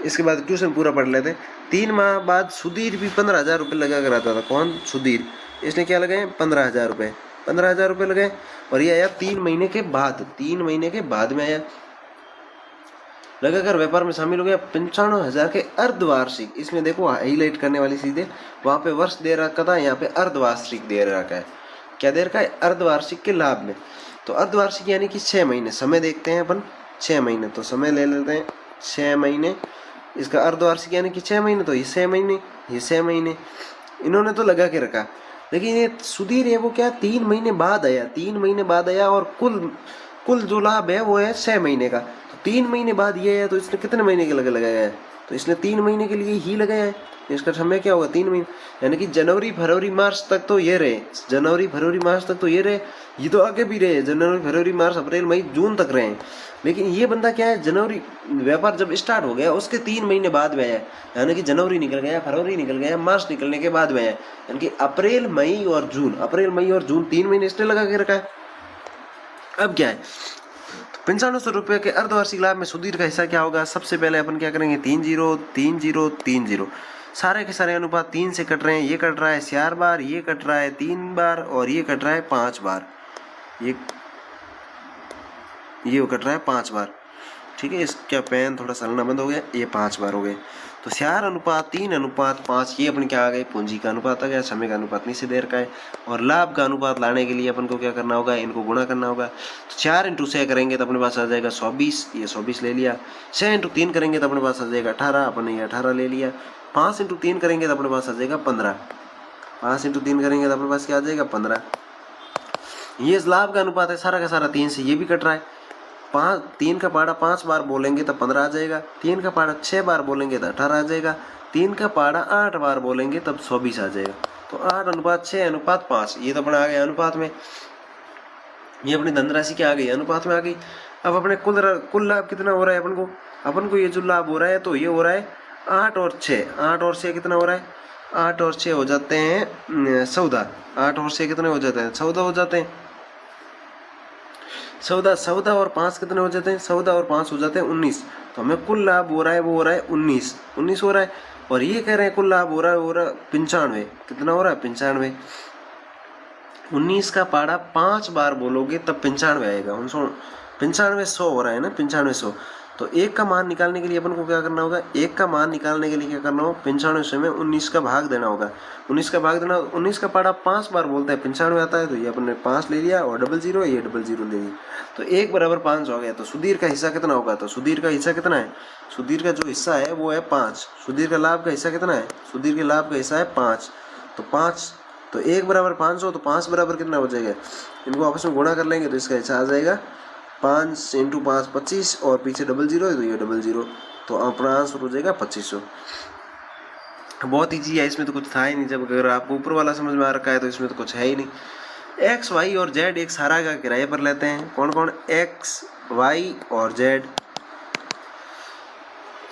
इसके बाद ट्यूशन पूरा पढ़ लेते हैं। 3 माह बाद सुधीर भी 15,000 रुपये लगा कर आता था। कौन, सुधीर, इसने क्या लगाए 15,000 रुपये, 15,000 रुपये लगाए, और ये आया 3 महीने के बाद, 3 महीने के बाद में आया, लगाकर व्यापार में शामिल हो गया। 95,000 के अर्धवार्षिक, इसमें देखो हाईलाइट करने वाली चीजें, वहां पे वर्ष दे रखा था, यहाँ पे अर्धवार्षिक दे रखा है। क्या दे रखा है, अर्धवार्षिक के लाभ में। तो अर्धवार्षिक यानी कि 6 महीने, समय देखते हैं अपन 6 महीने, तो समय ले लेते हैं 6 महीने। इसका अर्धवार्षिक यानी कि 6 महीने, तो ये 6 महीने, ये 6 महीने इन्होंने तो लगा के रखा। लेकिन ये सुधीर है वो क्या 3 महीने बाद आया, 3 महीने बाद आया, और कुल जो लाभ है वो है 6 महीने का। तो 3 महीने बाद ये है, तो इसने कितने महीने के लगाया है, तो इसने 3 महीने के लिए ही लगाया है। इसका समय क्या होगा 3 महीने, यानी कि जनवरी फरवरी मार्च तक तो ये रहे, जनवरी फरवरी मार्च तक तो ये रहे, ये तो आगे भी रहे, जनवरी फरवरी मार्च अप्रैल मई जून तक रहे। लेकिन ये बंदा क्या है, जनवरी व्यापार जब स्टार्ट हो गया उसके 3 महीने बाद में आया, यानी कि जनवरी निकल गया, फरवरी निकल गया, मार्च निकलने के बाद में आया, यानी कि अप्रैल मई और जून, अप्रैल मई और जून 3 महीने इसने लगा के रखा है। अब क्या है, 9500 रुपये के अर्धवार्षिक लाभ में सुधीर का हिस्सा क्या होगा। सबसे पहले अपन क्या करेंगे, 3-0 3-0 3-0, सारे के सारे अनुपात 3 से कट रहे हैं। ये कट रहा है 4 बार, ये कट रहा है 3 बार, और ये कट रहा है 5 बार, ये कट रहा है 5 बार। ठीक है, इसका पेन थोड़ा चलना बंद हो गया, ये 5 बार हो गए। तो 4:3:5, ये अपन क्या आ गए, पूंजी का अनुपात आ गया, समय का अनुपात नीचे दे रखा है, और लाभ का अनुपात लाने के लिए अपन को क्या करना होगा, इनको गुणा करना होगा। तो 4 × 6 करेंगे तो अपने पास आ जाएगा 24, ये 24 ले लिया। 6 × 3 करेंगे तो अपने पास आ जाएगा 18, अपन ने ये 18 ले लिया। 5 × 3 करेंगे तो अपने पास आ जाएगा 15, 5 × 3 करेंगे तो अपने पास क्या आ जाएगा 15। ये लाभ का अनुपात है, सारा का सारा 3 से, ये भी कट रहा है। 3 का पाड़ा 5 बार बोलेंगे तो 15 आ जाएगा, 3 का पाड़ा 6 बार बोलेंगे तो 18 आ जाएगा, 3 का पाड़ा 8 बार बोलेंगे तब 24 आ जाएगा। तो 8:6:5, ये तो अपना आ गया अनुपात में, ये अपनी धनराशि क्या आ गई, अनुपात में आ गई। अब अपने कुल लाभ कितना हो रहा है अपन को ये जो लाभ हो रहा है, तो ये हो रहा है 8 और 6, 8 और 6 कितना हो रहा है, 8 और 6 हो जाते हैं 14, 8 और 6 कितने हो जाते हैं 14 हो जाते हैं। 14 और 5 कितने हो जाते हैं? 14 और 5 हो जाते हैं 19। तो हमें कुल लाभ हो रहा है, वो हो रहा है 19 हो रहा है। और ये कह रहे हैं कुल लाभ हो रहा है 95। कितना हो रहा है? 95। 19 का पाड़ा 5 बार बोलोगे तब 95 आएगा। 95 100 हो रहा है ना, 95 100। तो एक का मान निकालने के लिए अपन को क्या करना होगा? एक का मान निकालने के लिए क्या करना होगा? 95 में 19 का भाग देना होगा। 19 का भाग देना, 19 का पाड़ा 5 बार बोलते हैं 95 आता है। तो ये अपन ने 5 ले लिया और 00 ये 00 ले लिया। तो 1 बराबर 5 हो गया। तो सुधीर का हिस्सा कितना होगा? तो सुधीर का हिस्सा कितना है? सुधीर का जो हिस्सा है वो है 5। सुधीर का लाभ का हिस्सा कितना है? सुधीर के लाभ का हिस्सा है 5। तो 5, तो 1 बराबर 500, तो 5 बराबर कितना हो जाएगा? इनको आपस में गुणा कर लेंगे तो इसका हिस्सा आ जाएगा 5 × 5 25 और पीछे 00 है तो ये 00। तो अपना आंसर हो जाएगा 2500। बहुत ईजी है, इसमें तो कुछ था ही नहीं। जब अगर आपको ऊपर वाला समझ में आ रखा है तो इसमें तो कुछ है ही नहीं। एक्स वाई और जेड एक सारा का किराए पर लेते हैं। कौन कौन? एक्स वाई और जेड।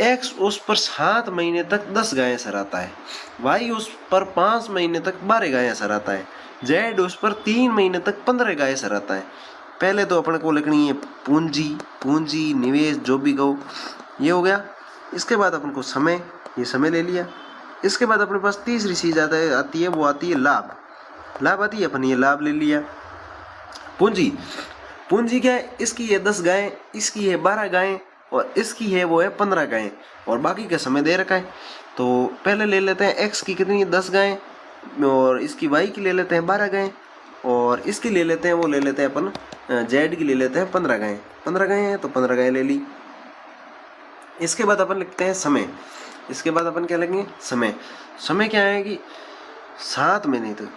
एक्स उस पर 7 महीने तक 10 गायें सराता है, वाई उस पर 5 महीने तक 12 गायें सराता है, जेड उस पर 3 महीने तक 15 गायें सराता है। पहले तो अपने को लिखनी है पूंजी निवेश जो भी कहो, ये हो गया। इसके बाद अपन को समय, ये समय ले लिया। इसके बाद अपने पास तीसरी चीज आती है, वो आती है लाभ आती है, अपन ये लाभ ले लिया। पूंजी क्या है? इसकी है 10 गायें, इसकी है 12 गायें और इसकी है वो है 15 गायें और बाकी का समय दे रखा है। तो पहले ले लेते हैं एक्स की कितनी है? 10 गायें और इसकी वाई की ले लेते हैं 12 गायें और इसकी ले लेते हैं, वो ले लेते हैं अपन जेड की ले लेते हैं 15 गायें। 15 गायें हैं तो 15 गायें ले ली। इसके बाद अपन लिखते हैं समय। इसके बाद अपन क्या लिखेंगे? समय क्या है कि 7 महीने तक,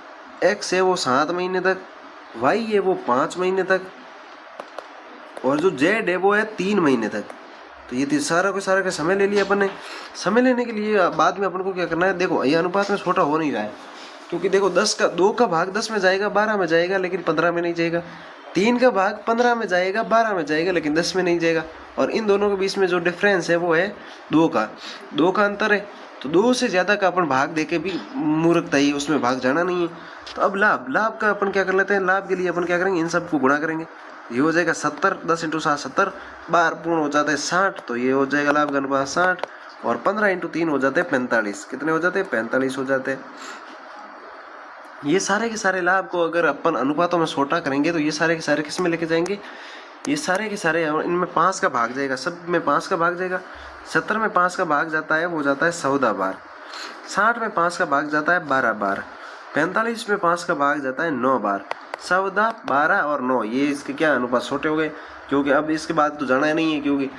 एक्स है वो 7 महीने तक, वाई है वो 5 महीने तक और जो जेड है वो है 3 महीने तक। तो ये सारा का समय ले लिया अपन ने। समय लेने के लिए बाद में अपन को क्या करना है? देखो ये अनुपात में छोटा हो नहीं रहा है, क्योंकि देखो 2 का भाग 10 में जाएगा, 12 में जाएगा लेकिन 15 में नहीं जाएगा। 3 का भाग 15 में जाएगा, 12 में जाएगा लेकिन 10 में नहीं जाएगा। और इन दोनों के बीच में जो डिफरेंस है वो है 2 का अंतर है। तो 2 से ज़्यादा का अपन भाग देके भी मूर्खता ही, उसमें भाग जाना नहीं है। तो अब लाभ का अपन क्या कर लेते हैं? लाभ के लिए अपन क्या करेंगे? इन सबको गुणा करेंगे। ये हो जाएगा 70, 10 × 7 70, बार पूर्ण हो जाता है 60। तो ये हो जाएगा लाभ का अनुपात 60 और 15 × 3 हो जाते हैं 45। कितने हो जाते हैं? 45 हो जाते हैं। ये सारे के सारे लाभ को अगर अपन अनुपातों में छोटा करेंगे तो ये सारे के सारे किस में लेके जाएंगे? ये सारे के सारे इनमें 5 का भाग जाएगा, सब में 5 का भाग जाएगा। 70 में 5 का भाग जाता है, वो जाता है 14 बार। 60 में 5 का भाग जाता है 12 बार। 45 में 5 का भाग जाता है 9 बार। 14, 12 और 9 ये इसके क्या अनुपात छोटे हो गए, क्योंकि अब इसके बाद तो जाना ही नहीं है, क्योंकि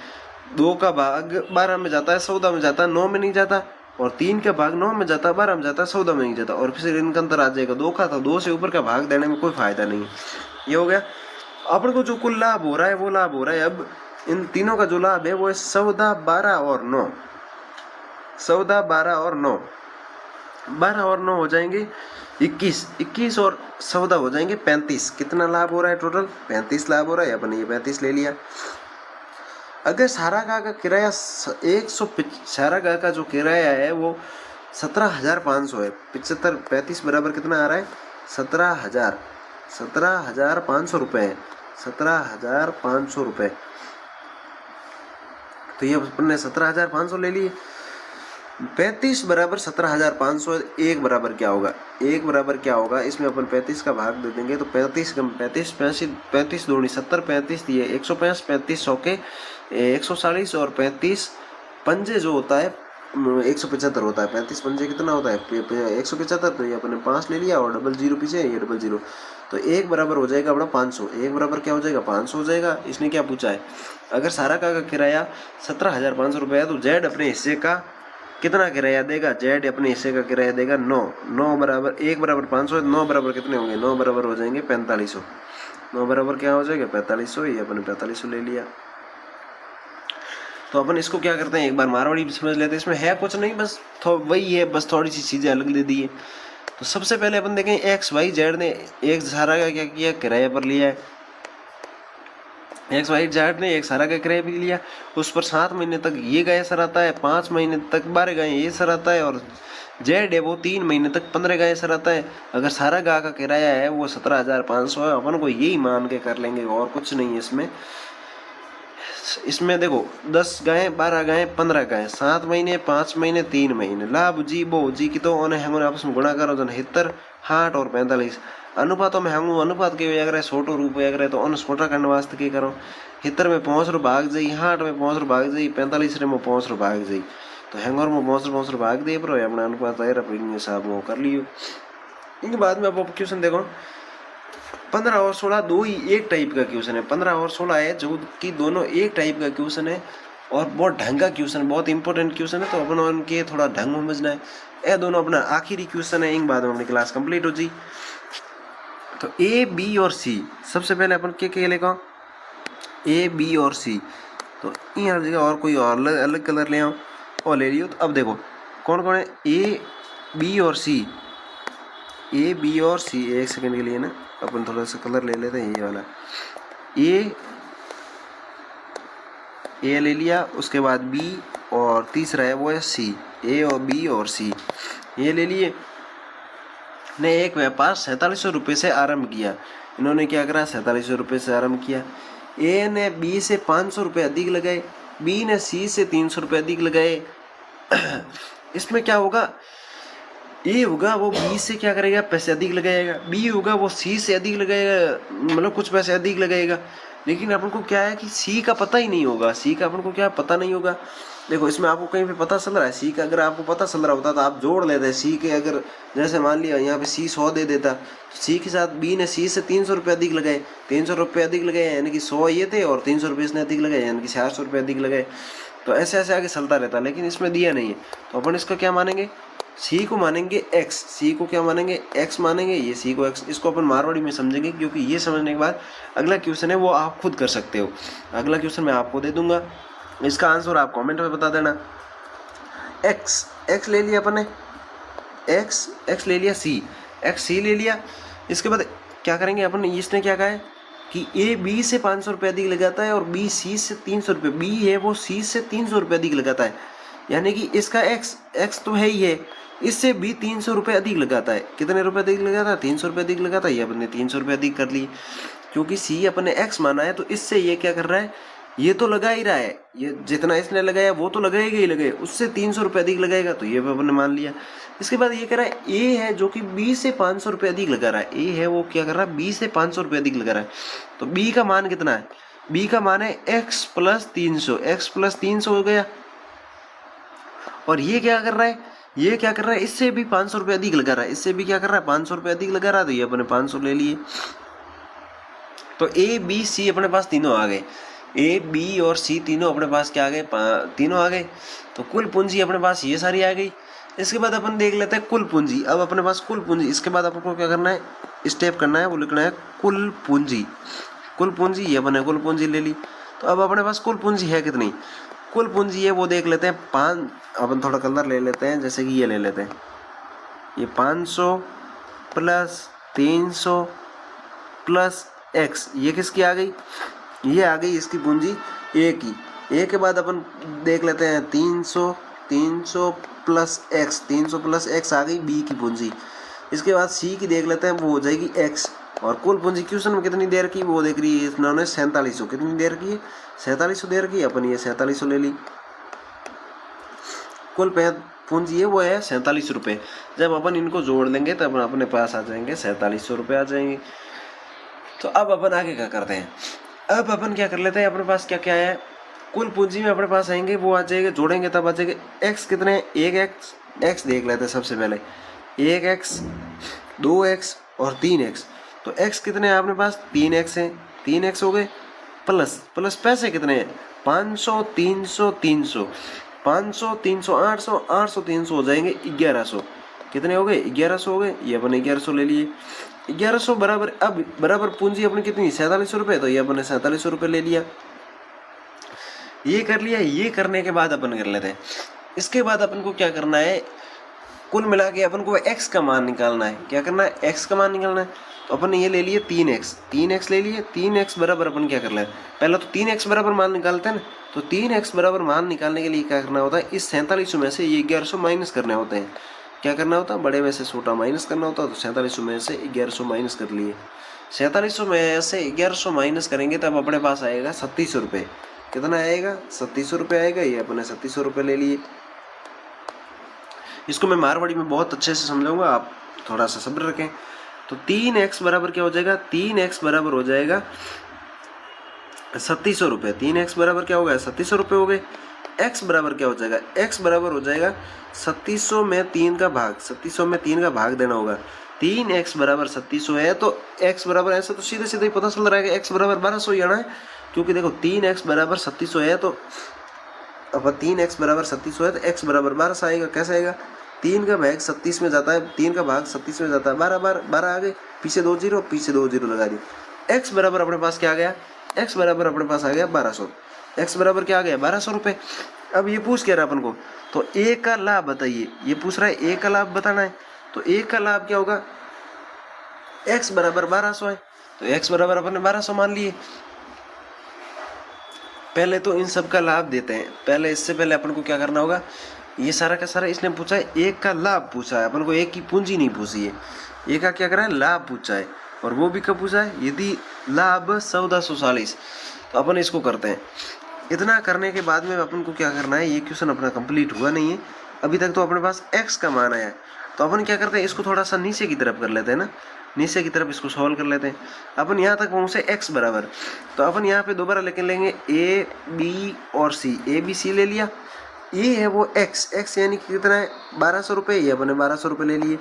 2 का भाग 12 में जाता है, 14 में जाता है, 9 में नहीं जाता। और 3 का भाग 9 में जाता है, 12 में जाता है, 14 में नहीं जाता। और फिर इनका अंतर आ जाएगा 2 का, तो 2 से ऊपर का भाग देने में कोई फायदा नहीं है। ये हो गया। अपन को जो कुल लाभ हो रहा है वो लाभ हो रहा है, अब इन तीनों का जो लाभ है वो है 14, 12 और 9। 14, 12 और 9, 12 और 9 हो जाएंगे 21, 21 और 14 हो जाएंगे 35। कितना लाभ हो रहा है? टोटल 35 लाभ हो रहा है। अपन ये 35 ले लिया। अगर सारा का किराया सारा का जो किराया है वो 17,500 है। 75 35 बराबर कितना आ रहा है? 17,500 रुपये है। 17,500 रुपये। तो ये अपन ने 17,500 ले लिए। 35 बराबर 17,500, 1 बराबर क्या होगा? 1 बराबर क्या होगा? इसमें अपन 35 का भाग दे देंगे तो 35 दूनी 70, 35 दिए 150, 35 सौ के 140 और 35 पंजे जो होता है 175 होता है। 35 पंजे कितना होता है? 175। तो ये अपने 5 ले लिया और 00 पीछे, ये 00। तो 1 बराबर हो जाएगा अपना 500। 1 बराबर क्या हो जाएगा? 500 हो जाएगा। इसने क्या पूछा है? अगर सारा का किराया 17,500 रुपये है तो जेड अपने हिस्से का कितना किराया देगा? जेड अपने हिस्से का किराया देगा 9 बराबर 1 बराबर 500, 9 बराबर कितने होंगे? 9 बराबर हो जाएंगे 4500। 9 बराबर क्या हो जाएगा? 4500। ये अपने 4500 ले लिया। तो अपन इसको क्या करते हैं, एक बार मारवाड़ी समझ लेते हैं। इसमें है कुछ नहीं, बस वही है, बस थोड़ी सी चीज़ें अलग दे दी है। तो सबसे पहले अपन देखें एक्स वाई जेड ने एक सारा का क्या किया? किराए पर लिया है। एक्स वाई जेड ने एक सारा का किराया भी लिया, उस पर 7 महीने तक ये गाय सर आता है, 5 महीने तक 12 गाय ये सर आता है, और जेड है वो 3 महीने तक 15 गाय सर आता है। अगर सारा गाय का किराया है वो 17,500 है, अपन को यही मान के कर लेंगे और कुछ नहीं है इसमें। इसमें देखो 10 गाय 12 गाय 15 गाय 7 महीने 5 महीने 3 महीने लाभ जी बो जी की तो उन्हें हम आपस में गुणा करो जन 70 60 और 45 अनुपातों में हम अनुपात के अगर छोटो रूप अगर तो उन छोटा करने वास्ते की करो 70 में 5 भाग जाई 60 में 5 भाग जाई 45 में 5 भाग जाई तो हैंगर में 5 भाग दे पर अपना अनुपात आए हिसाब में कर लियो। इनके बाद में अब क्वेश्चन देखो 15 और 16 दो ही एक टाइप का क्वेश्चन है। 15 और 16 है जो कि दोनों एक टाइप का क्वेश्चन है और बहुत ढंग का क्वेश्चन है, बहुत इंपॉर्टेंट क्वेश्चन है, तो अपन उनके थोड़ा ढंग समझना है। ये दोनों अपना आखिरी क्वेश्चन है, इन बाद में अपनी क्लास कंप्लीट हो जी। तो ए बी और सी सबसे पहले अपन क्या लेगा ए बी और सी, तो यहाँ जगह और कोई और अलग कलर ले आओ और ले लियो। तो अब देखो कौन कौन है ए बी और सी, ए बी और सी एक सेकंड के लिए ना अपन थोड़ा सा कलर ले लेते हैं, ये वाला ए ले लिया, उसके बाद बी और तीसरा है वो है सी, ए और बी और सी ये ले लिए। ने एक व्यापार 4700 रुपये से आरंभ किया, इन्होंने क्या करा 4700 रुपये से आरंभ किया। ए ने बी से 500 रुपये अधिक लगाए, बी ने सी से 300 रुपये अधिक लगाए। इसमें क्या होगा ए होगा वो बी से क्या करेगा पैसे अधिक लगाएगा, बी होगा वो सी से अधिक लगाएगा, मतलब कुछ पैसे अधिक लगाएगा। लेकिन अपन को क्या है कि सी का पता ही नहीं होगा, सी का अपन को क्या पता नहीं होगा। देखो इसमें आपको कहीं पे पता चल रहा है सी का, अगर आपको पता चल रहा होता तो आप जोड़ लेते सी के। अगर जैसे मान लिया यहाँ पे सी 100 दे देता, तो सी के साथ बी ने सी से 300 रुपये अधिक लगाए, 300 रुपये अधिक लगाए यानी कि 100 ये थे और 300 रुपये इसने अधिक लगाए यानी कि 400 रुपये अधिक लगाए। तो ऐसे ऐसे आगे चलता रहता, लेकिन इसमें दिया नहीं है तो अपन इसका क्या मानेंगे सी को मानेंगे एक्स, सी को क्या मानेंगे एक्स मानेंगे, ये सी को एक्स। इसको अपन मारवाड़ी में समझेंगे क्योंकि ये समझने के बाद अगला क्वेश्चन है वो आप खुद कर सकते हो। अगला क्वेश्चन मैं आपको दे दूंगा, इसका आंसर आप कमेंट में बता देना। एक्स एक्स ले लिया अपन ने, एक्स एक्स ले लिया, सी एक्स सी ले लिया। इसके बाद क्या करेंगे अपन, इसने क्या कहा है कि ए बी से 500 रुपये अधिक लगाता है और बी सी से 300 रुपये, बी है वो सी से 300 रुपये अधिक लगाता है, यानी कि इसका एक्स एक्स तो है ही है, इससे भी 300 रुपये अधिक लगाता है। कितने रुपए अधिक लगाता है 300 रुपये अधिक लगाता है, ये अपने 300 रुपये अधिक कर लिए क्योंकि सी अपने एक्स माना है। तो इससे ये क्या कर रहा है, ये तो लगा ही रहा है, ये जितना इसने लगाया वो तो लगाएगा ही लगाएगा, उससे 300 रुपये अधिक लगाएगा, तो ये अपन ने मान लिया। इसके बाद ये कह रहा है ए है जो कि बी से 500 रुपये अधिक लगा रहा है, ए है वो क्या कर रहा है बी से 500 रुपये अधिक लगा रहा है। तो बी का मान कितना है, बी का मान है एक्स प्लस 300, एक्स प्लस 300 हो गया। और ये क्या कर रहा है, ये क्या कर रहा है इससे भी 500 रुपये अधिक लगा रहा है, इससे भी क्या कर रहा है 500 रुपये अधिक लगा रहा है, तो ये अपने 500 ले लिए। तो ए बी सी अपने पास तीनों आ गए, ए बी और सी तीनों अपने पास क्या आ गए, तीनों आ गए। तो कुल पूंजी अपने पास ये सारी आ गई। इसके बाद अपन देख लेते हैं कुल पूंजी। अब अपने पास कुल पूंजी, इसके बाद आपको क्या करना है स्टेप करना है, वो लिखना है कुल पूंजी। कुल पूंजी ये अपने कुल पूंजी ले ली। तो अब अपने पास कुल पूंजी है कितनी, कुल पूंजी है वो देख लेते हैं 5। अपन थोड़ा कलर ले लेते हैं, जैसे कि ये ले लेते हैं, ये 500 प्लस 300 प्लस एक्स, ये किसकी आ गई, ये आ गई इसकी पूंजी ए की। ए के बाद अपन देख लेते हैं 300 प्लस एक्स, 300 प्लस एक्स आ गई बी की पूंजी। इसके बाद सी की देख लेते हैं, वो हो जाएगी एक्स। और कुल पूंजी क्वेश्चन में कितनी देर की वो देख रही है इन्होंने 4700, कितनी देर की है 4700 देर की, अपन ये 4700 ले ली। कुल पूंजी है वो है 47 रुपये। जब अपन इनको जोड़ लेंगे तब अपने पास आ जाएंगे 4700 रुपये आ जाएंगे। तो अब अपन आगे क्या करते हैं, अब अपन क्या कर लेते हैं, अपने पास क्या क्या है कुल पूंजी में अपने पास आएंगे वो आ जाएगा, जोड़ेंगे तब आ जाएगा एक्स कितने, एक एक्स, एक्स देख लेते हैं सबसे पहले, एक एक्स 2x और 3x। तो x कितने हैं अपने पास 3x है, 3x हो गए, प्लस प्लस पैसे कितने हैं 500 300 300, 500 300 800 800 300 हो जाएंगे 1100। कितने हो गए 1100 हो गए, ये अपने 1100 ले लिए। 1100 बराबर, अब बराबर पूंजी अपनी कितनी 4700 रुपये, तो ये अपने 4700 रुपये ले लिया। ये कर लिया। ये करने के बाद अपन कर लेते हैं, इसके बाद अपन को क्या करना है कुल मिला के अपन को x का मान निकालना है। क्या करना है? x का मान निकालना है। तो अपन ने ये ले लिए 3x ले लिए। 3x बराबर अपन क्या करना है? पहले तो 3x बराबर मान निकालते हैं ना। तो 3x बराबर मान निकालने के लिए क्या करना होता है? इस 4700 में से ये 1100 माइनस करने होते हैं। क्या करना होता है? बड़े में से छोटा माइनस करना होता है। तो 4700 में से 1100 माइनस कर लिए। 4700 में से 1100 माइनस करेंगे तब अपने पास आएगा 3700 रुपये। कितना आएगा? 3700 रुपये आएगा। ये अपने 3700 रुपये ले लिए। इसको मैं मारवाड़ी में बहुत अच्छे से समझाऊंगा, आप थोड़ा सा सब्र रखें। तो 3x बराबर क्या हो जाएगा? 3x बराबर हो जाएगा 3700 रुपये। 3x बराबर क्या हो गया? 3700 रुपये हो गए। x बराबर क्या हो जाएगा? x बराबर हो जाएगा 3700 में 3 का भाग। 3700 में 3 का भाग देना होगा। 3x बराबर 3700 है तो x बराबर, ऐसा तो सीधे सीधे ही पता चल रहा है कि x बराबर 1200 ही आना है, क्योंकि देखो 3x बराबर 3700 है तो अब 3x बराबर 3700 है तो x बराबर 1200 आएगा। कैसे आएगा? 3 का भाग 37 में जाता है, 3 का भाग 37 में जाता है, 12 आ गए, पीछे 2 जीरो, पीछे 2 जीरो लगा दी। x बराबर अपने पास क्या आ गया? x बराबर अपने पास आ गया 1200। x बराबर क्या आ गया? 1200 रुपये। अब ये पूछ क्या रहा अपन को? तो a का लाभ बताइए। ये पूछ रहा है a का लाभ बताना है। तो a का लाभ क्या होगा? x बराबर 1200 है तो x बराबर अपन ने 1200 मान लिए। पहले तो इन सब का लाभ देते हैं। पहले इससे पहले अपन को क्या करना होगा? ये सारा का सारा इसने पूछा है, एक का लाभ पूछा है, अपन को एक की पूंजी नहीं पूछी है। एक का क्या करा है? लाभ पूछा है। और वो भी कब पूछा है? यदि लाभ 1440। तो अपन इसको करते हैं। इतना करने के बाद में अपन को क्या करना है? ये क्वेश्चन अपना कंप्लीट हुआ नहीं है अभी तक। तो अपने पास x का मान आया। तो अपन क्या करते हैं? इसको थोड़ा सा नीचे की तरफ कर लेते हैं ना, नीचे की तरफ इसको सॉल्व कर लेते हैं। अपन यहाँ तक पहुँचे x बराबर। तो अपन यहाँ पे दोबारा लेके लेंगे a b और c। a b c ले लिया। ये है वो x यानी कि कितना है? 1200 रुपये। ये अपने 1200 रुपये ले लिए।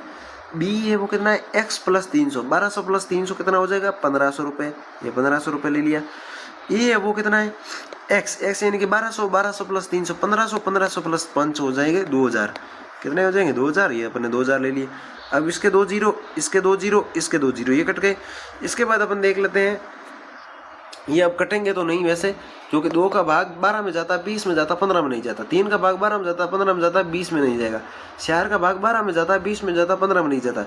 b है वो कितना है? x plus 300। 1200 प्लस 300 कितना हो जाएगा? 1500 रुपये। ये 1500 रुपये ले लिया। ये है वो कितना है? x यानी कि 1200 प्लस 300 1500, 1500 प्लस 500 हो जाएंगे 2000। कितने हो जाएंगे? 2000। ये अपने 2000 ले लिए। अब इसके 2 जीरो, इसके 2 जीरो, इसके 2 जीरो, ये कट गए। इसके बाद अपन देख लेते हैं, ये अब कटेंगे तो नहीं वैसे, क्योंकि 2 का भाग 12 में जाता है, 20 में जाता, 15 में नहीं जाता। 3 का भाग 12 में जाता, 15 में जाता, 20 में नहीं जाएगा। 4 का भाग 12 में जाता, 20 में जाता, 15 में नहीं जाता।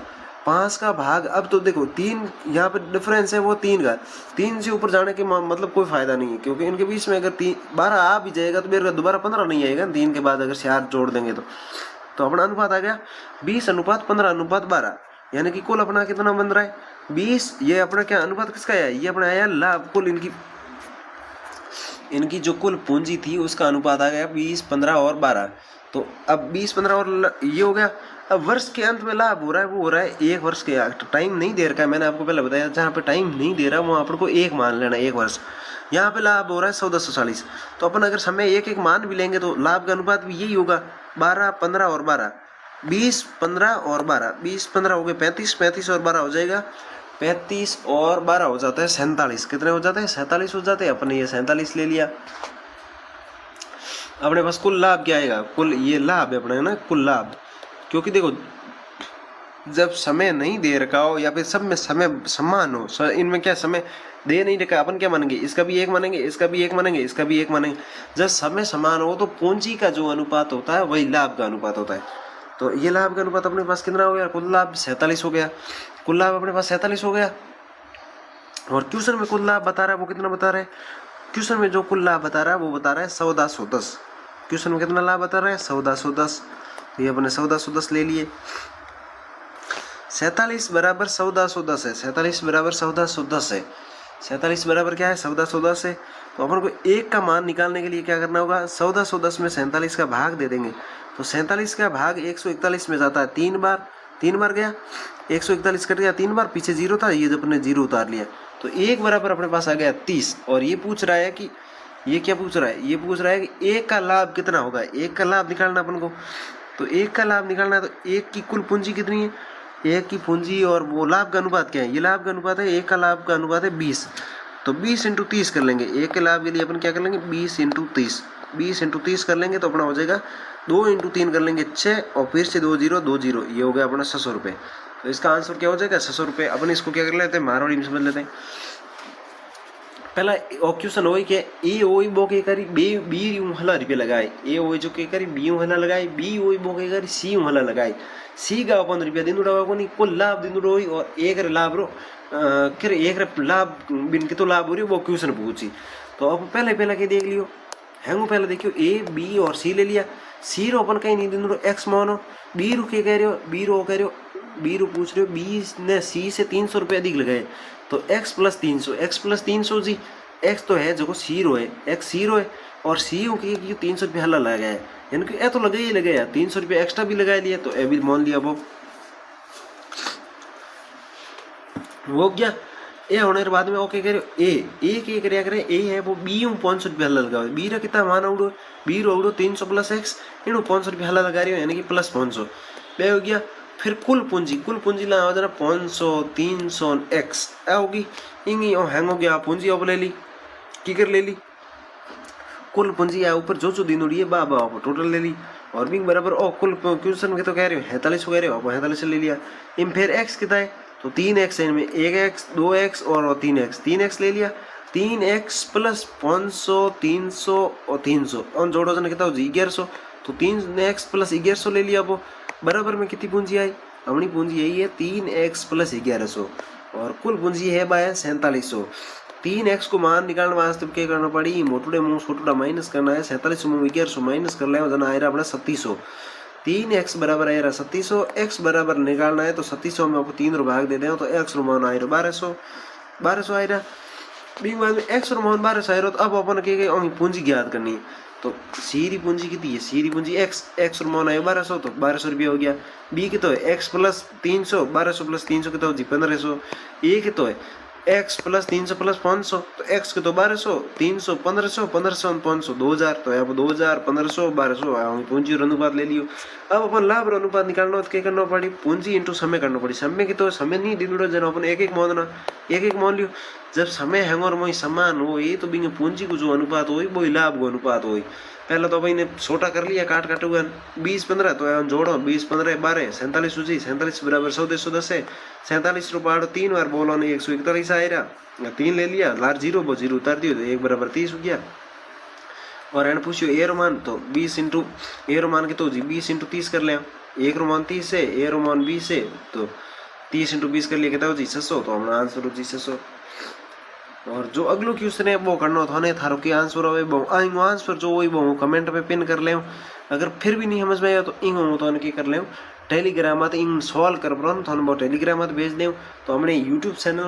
5 का भाग, अब तो देखो 3 यहाँ पे डिफरेंस है वो 3 का। 3 से ऊपर जाने के मतलब कोई फायदा नहीं है, क्योंकि इनके बीच में अगर 12 आ भी जाएगा तो मेरे दोबारा 15 नहीं आएगा। 3 के बाद अगर 4 जोड़ देंगे तो अपना अनुपात आ गया 20:15:12। यानी कि कुल अपना कितना बन रहा है? 20। ये अपना क्या अनुपात किसका है? ये अपना आया लाभ। कुल इनकी जो कुल पूंजी थी उसका अनुपात आ गया 20, 15 और 12। तो अब 20, 15 और ये हो गया। अब वर्ष के अंत में लाभ हो रहा है, वो हो रहा है 1 वर्ष के। टाइम नहीं दे रखा है, मैंने आपको पहले बताया। जहाँ पे टाइम नहीं दे रहा वहाँ अपन को 1 मान लेना, 1 वर्ष। यहाँ पे लाभ हो रहा है 1440। तो अपन अगर समय 1 मान भी लेंगे तो लाभ का अनुपात भी यही होगा 12, 15 और 12। 20, 15 और 12, 20, 15 हो गए 35, 35 और 12 हो जाएगा 35 और 12 हो जाता है 47। कितने हो जाते हैं? 47 हो जाते हैं। अपने ये 47 ले लिया। अपने पास कुल लाभ क्या आएगा? कुल ये लाभ है अपने ना, कुल लाभ। क्योंकि देखो जब समय नहीं दे रखा हो या फिर सब में समय समान हो, इनमें क्या समय दे नहीं रखा, अपन क्या मानेंगे? इसका भी 1 मानेंगे, इसका भी 1 मानेंगे, इसका भी 1 मानेंगे। जब समय समान हो तो पूंजी का जो अनुपात होता है वही लाभ का अनुपात होता है। तो ये लाभ का अनुपात अपने पास कितना हो गया? कुल लाभ 47 हो गया। कुल लाभ अपने पास 47 हो गया। और क्वेश्चन में कुल लाभ बता रहा है वो कितना बता रहा है? क्वेश्चन में जो कुल लाभ बता रहा है वो बता रहा है 1410। क्वेश्चन में कितना लाभ बता रहा है? 1410। तो ये अपने 1410 ले लिए। 47 बराबर 1410 है। 47 बराबर 1410 है। 47 बराबर क्या है? 1410 है। तो अपन को 1 का मान निकालने के लिए क्या करना होगा? 1410 में 47 का भाग दे देंगे। तो 47 का भाग 141 में जाता है 3 बार। 3 बार गया, 141 कट गया 3 बार, पीछे 0 था, ये जब अपने 0 उतार लिया। तो 1 बराबर अपने पास आ गया 30। और ये पूछ रहा है कि ये क्या पूछ रहा है? ये पूछ रहा है कि 1 का लाभ कितना होगा? 1 का लाभ निकालना अपन को। तो 1 का लाभ निकालना है तो 1 की कुल पूंजी कितनी है? 1 की पूंजी और वो लाभ का अनुपात क्या है? ये लाभ का अनुपात है, 1 का लाभ का अनुपात है 20। तो 20 × 30 कर लेंगे। 1 के लाभ के लिए अपन क्या कर लेंगे? 20 × 30। 20 × 30 कर लेंगे तो अपना हो जाएगा 2 × 3 कर लेंगे 6 और फिर से 2 जीरो 2 जीरो, ये हो गया अपना 600 रुपये। तो इसका आंसर क्या हो जाएगा? 600 रुपये। अपन इसको क्या कर लेते हैं? मारवाड़ी में समझ लेते हैं। पहला क्वेश्चन हो कि ए ओ बो के करी बी हला रुपया लगाए ए ओ जो के करी बी हला लगाए बी ओ बो के करी सी हला लगाए सी का अपन रुपया दिन उड़ा को नहीं कुल लाभ दिन उड़ो और एक लाभ रो फिर एक लाभ बिन के तो लाभ हो रही वो क्वेश्चन पूछी। तो अब पहले पहले के देख लियो हैंगो पहले देखियो ए बी और सी ले लिया सी रो अपन कहीं नहीं दिन उड़ो एक्स मानो बी रो के कह रहे हो बी रो कह रहे हो बी रो पूछ रहे हो बी ने सी से 300 रुपये अधिक लगाए तो x प्लस 300 जी x तो है जो सी रो है x सी रो है और सी की 300 रुपये हल्ला लगाया है यानी कि ए तो लगे ही लगाया 300 रुपये एक्स्ट्रा भी लगा लिया तो ए भी मान लिया वो क्या ए होने के बाद में ओके कह रहे हो ए के क्या करे ए है वो बी 500 रुपये हल्ला लगा बी रा कितना मान उड़ो बी रो उड़ो 300 प्लस एक्स इन 500 रुपये हल्ला लगा रही हो यानी कि प्लस 500 बे हो गया। फिर कुल पूंजी ला हो जाना 500 300 एक्स ए होगी इंगी और हैंग हो गया पूंजी अब ले ली की कर ले ली कुल पूंजी है ऊपर जो दिन उड़ी है बा टोटल ले ली और बिंग बराबर ओ कुल क्वेश्चन के तो कह रहे हो 43 कह रहे हो 43 ले लिया इन फिर एक्स कितना है तो 3x है इनमें 1x 2x और 3x ले लिया 3x प्लस 500 300 और 300 और जोड़ो जन कितना हो 1100 तो 3x प्लस 1100 ले लिया वो बराबर में कितनी पूंजी आई अपनी पूंजी यही है 3x प्लस 1100 और कुल पूंजी है बाय 4700। 3x को मान निकालने वास्ते क्या करना पड़ी मोटूडे मुंह छोटूडा माइनस करना है 4700 में 1100 माइनस कर ले जना आएगा अपना 3700 3x बराबर आएगा 3700 x बराबर निकालना है तो 3700 में आपको 3 रो भाग दे दें तो x रो मान आएगा 1200 आएगा बिंग बाद में x रो मान 1200 आएगा तो अब अपन के पूंजी ज्ञात करनी है तो सीरी पूंजी कितनी है सीरी पूंजी x रो मान आएगा 1200 तो 1200 रुपया हो गया b की तो है x प्लस 300 1200 प्लस 300 कितना हो जी 1500 a की तो है x प्लस 300 प्लस 500 तो x के तो 1200 300 1500 1500 500 2000 तो यहाँ 2000 1500 1200 पूंजी और अनुपात ले लियो। अब अपन लाभ और अनुपात निकालना तो क्या करना पड़ी पूंजी इंटू समय करना पड़ी समय की तो समय नहीं दिन जन अपन एक एक मान लियो जब समय हैंग और मोई समान हो ये तो बिंगे पूंजी को जो अनुपात हो वो लाभ को अनुपात हो पहला तो भाई ने छोटा कर लिया काट हुआ 20 15 तो जोड़ो 20 15 12 47 सूझी 47 बराबर 110 है 47 रो पाड़ो 3 बार बोलो ने 141 आएगा 3 ले लिया लार जीरो उतार दियो तो 1 बराबर 30 हो गया। और एन पूछियो ए रो मान तो 20 इंटू ए रो मान के तो जी 20 इंटू 30 कर ले 1 रो मान 30 है ए रो मान 20 है तो 30 इंटू 20 कर लिया कितना हो जी 600 तो हमारा आंसर हो जी 600। और जो अगलो क्वेश्चन है वो करना थाने थारो के आंसर होवे वो आइंगो आंसर जो वही वो कमेंट पे पिन कर ले अगर फिर भी नहीं समझ में आया तो इंगो तो की कर ले टेलीग्राम इन सॉल्व कर थाने वो टेलीग्राम भेज दे तो हमने यूट्यूब चैनल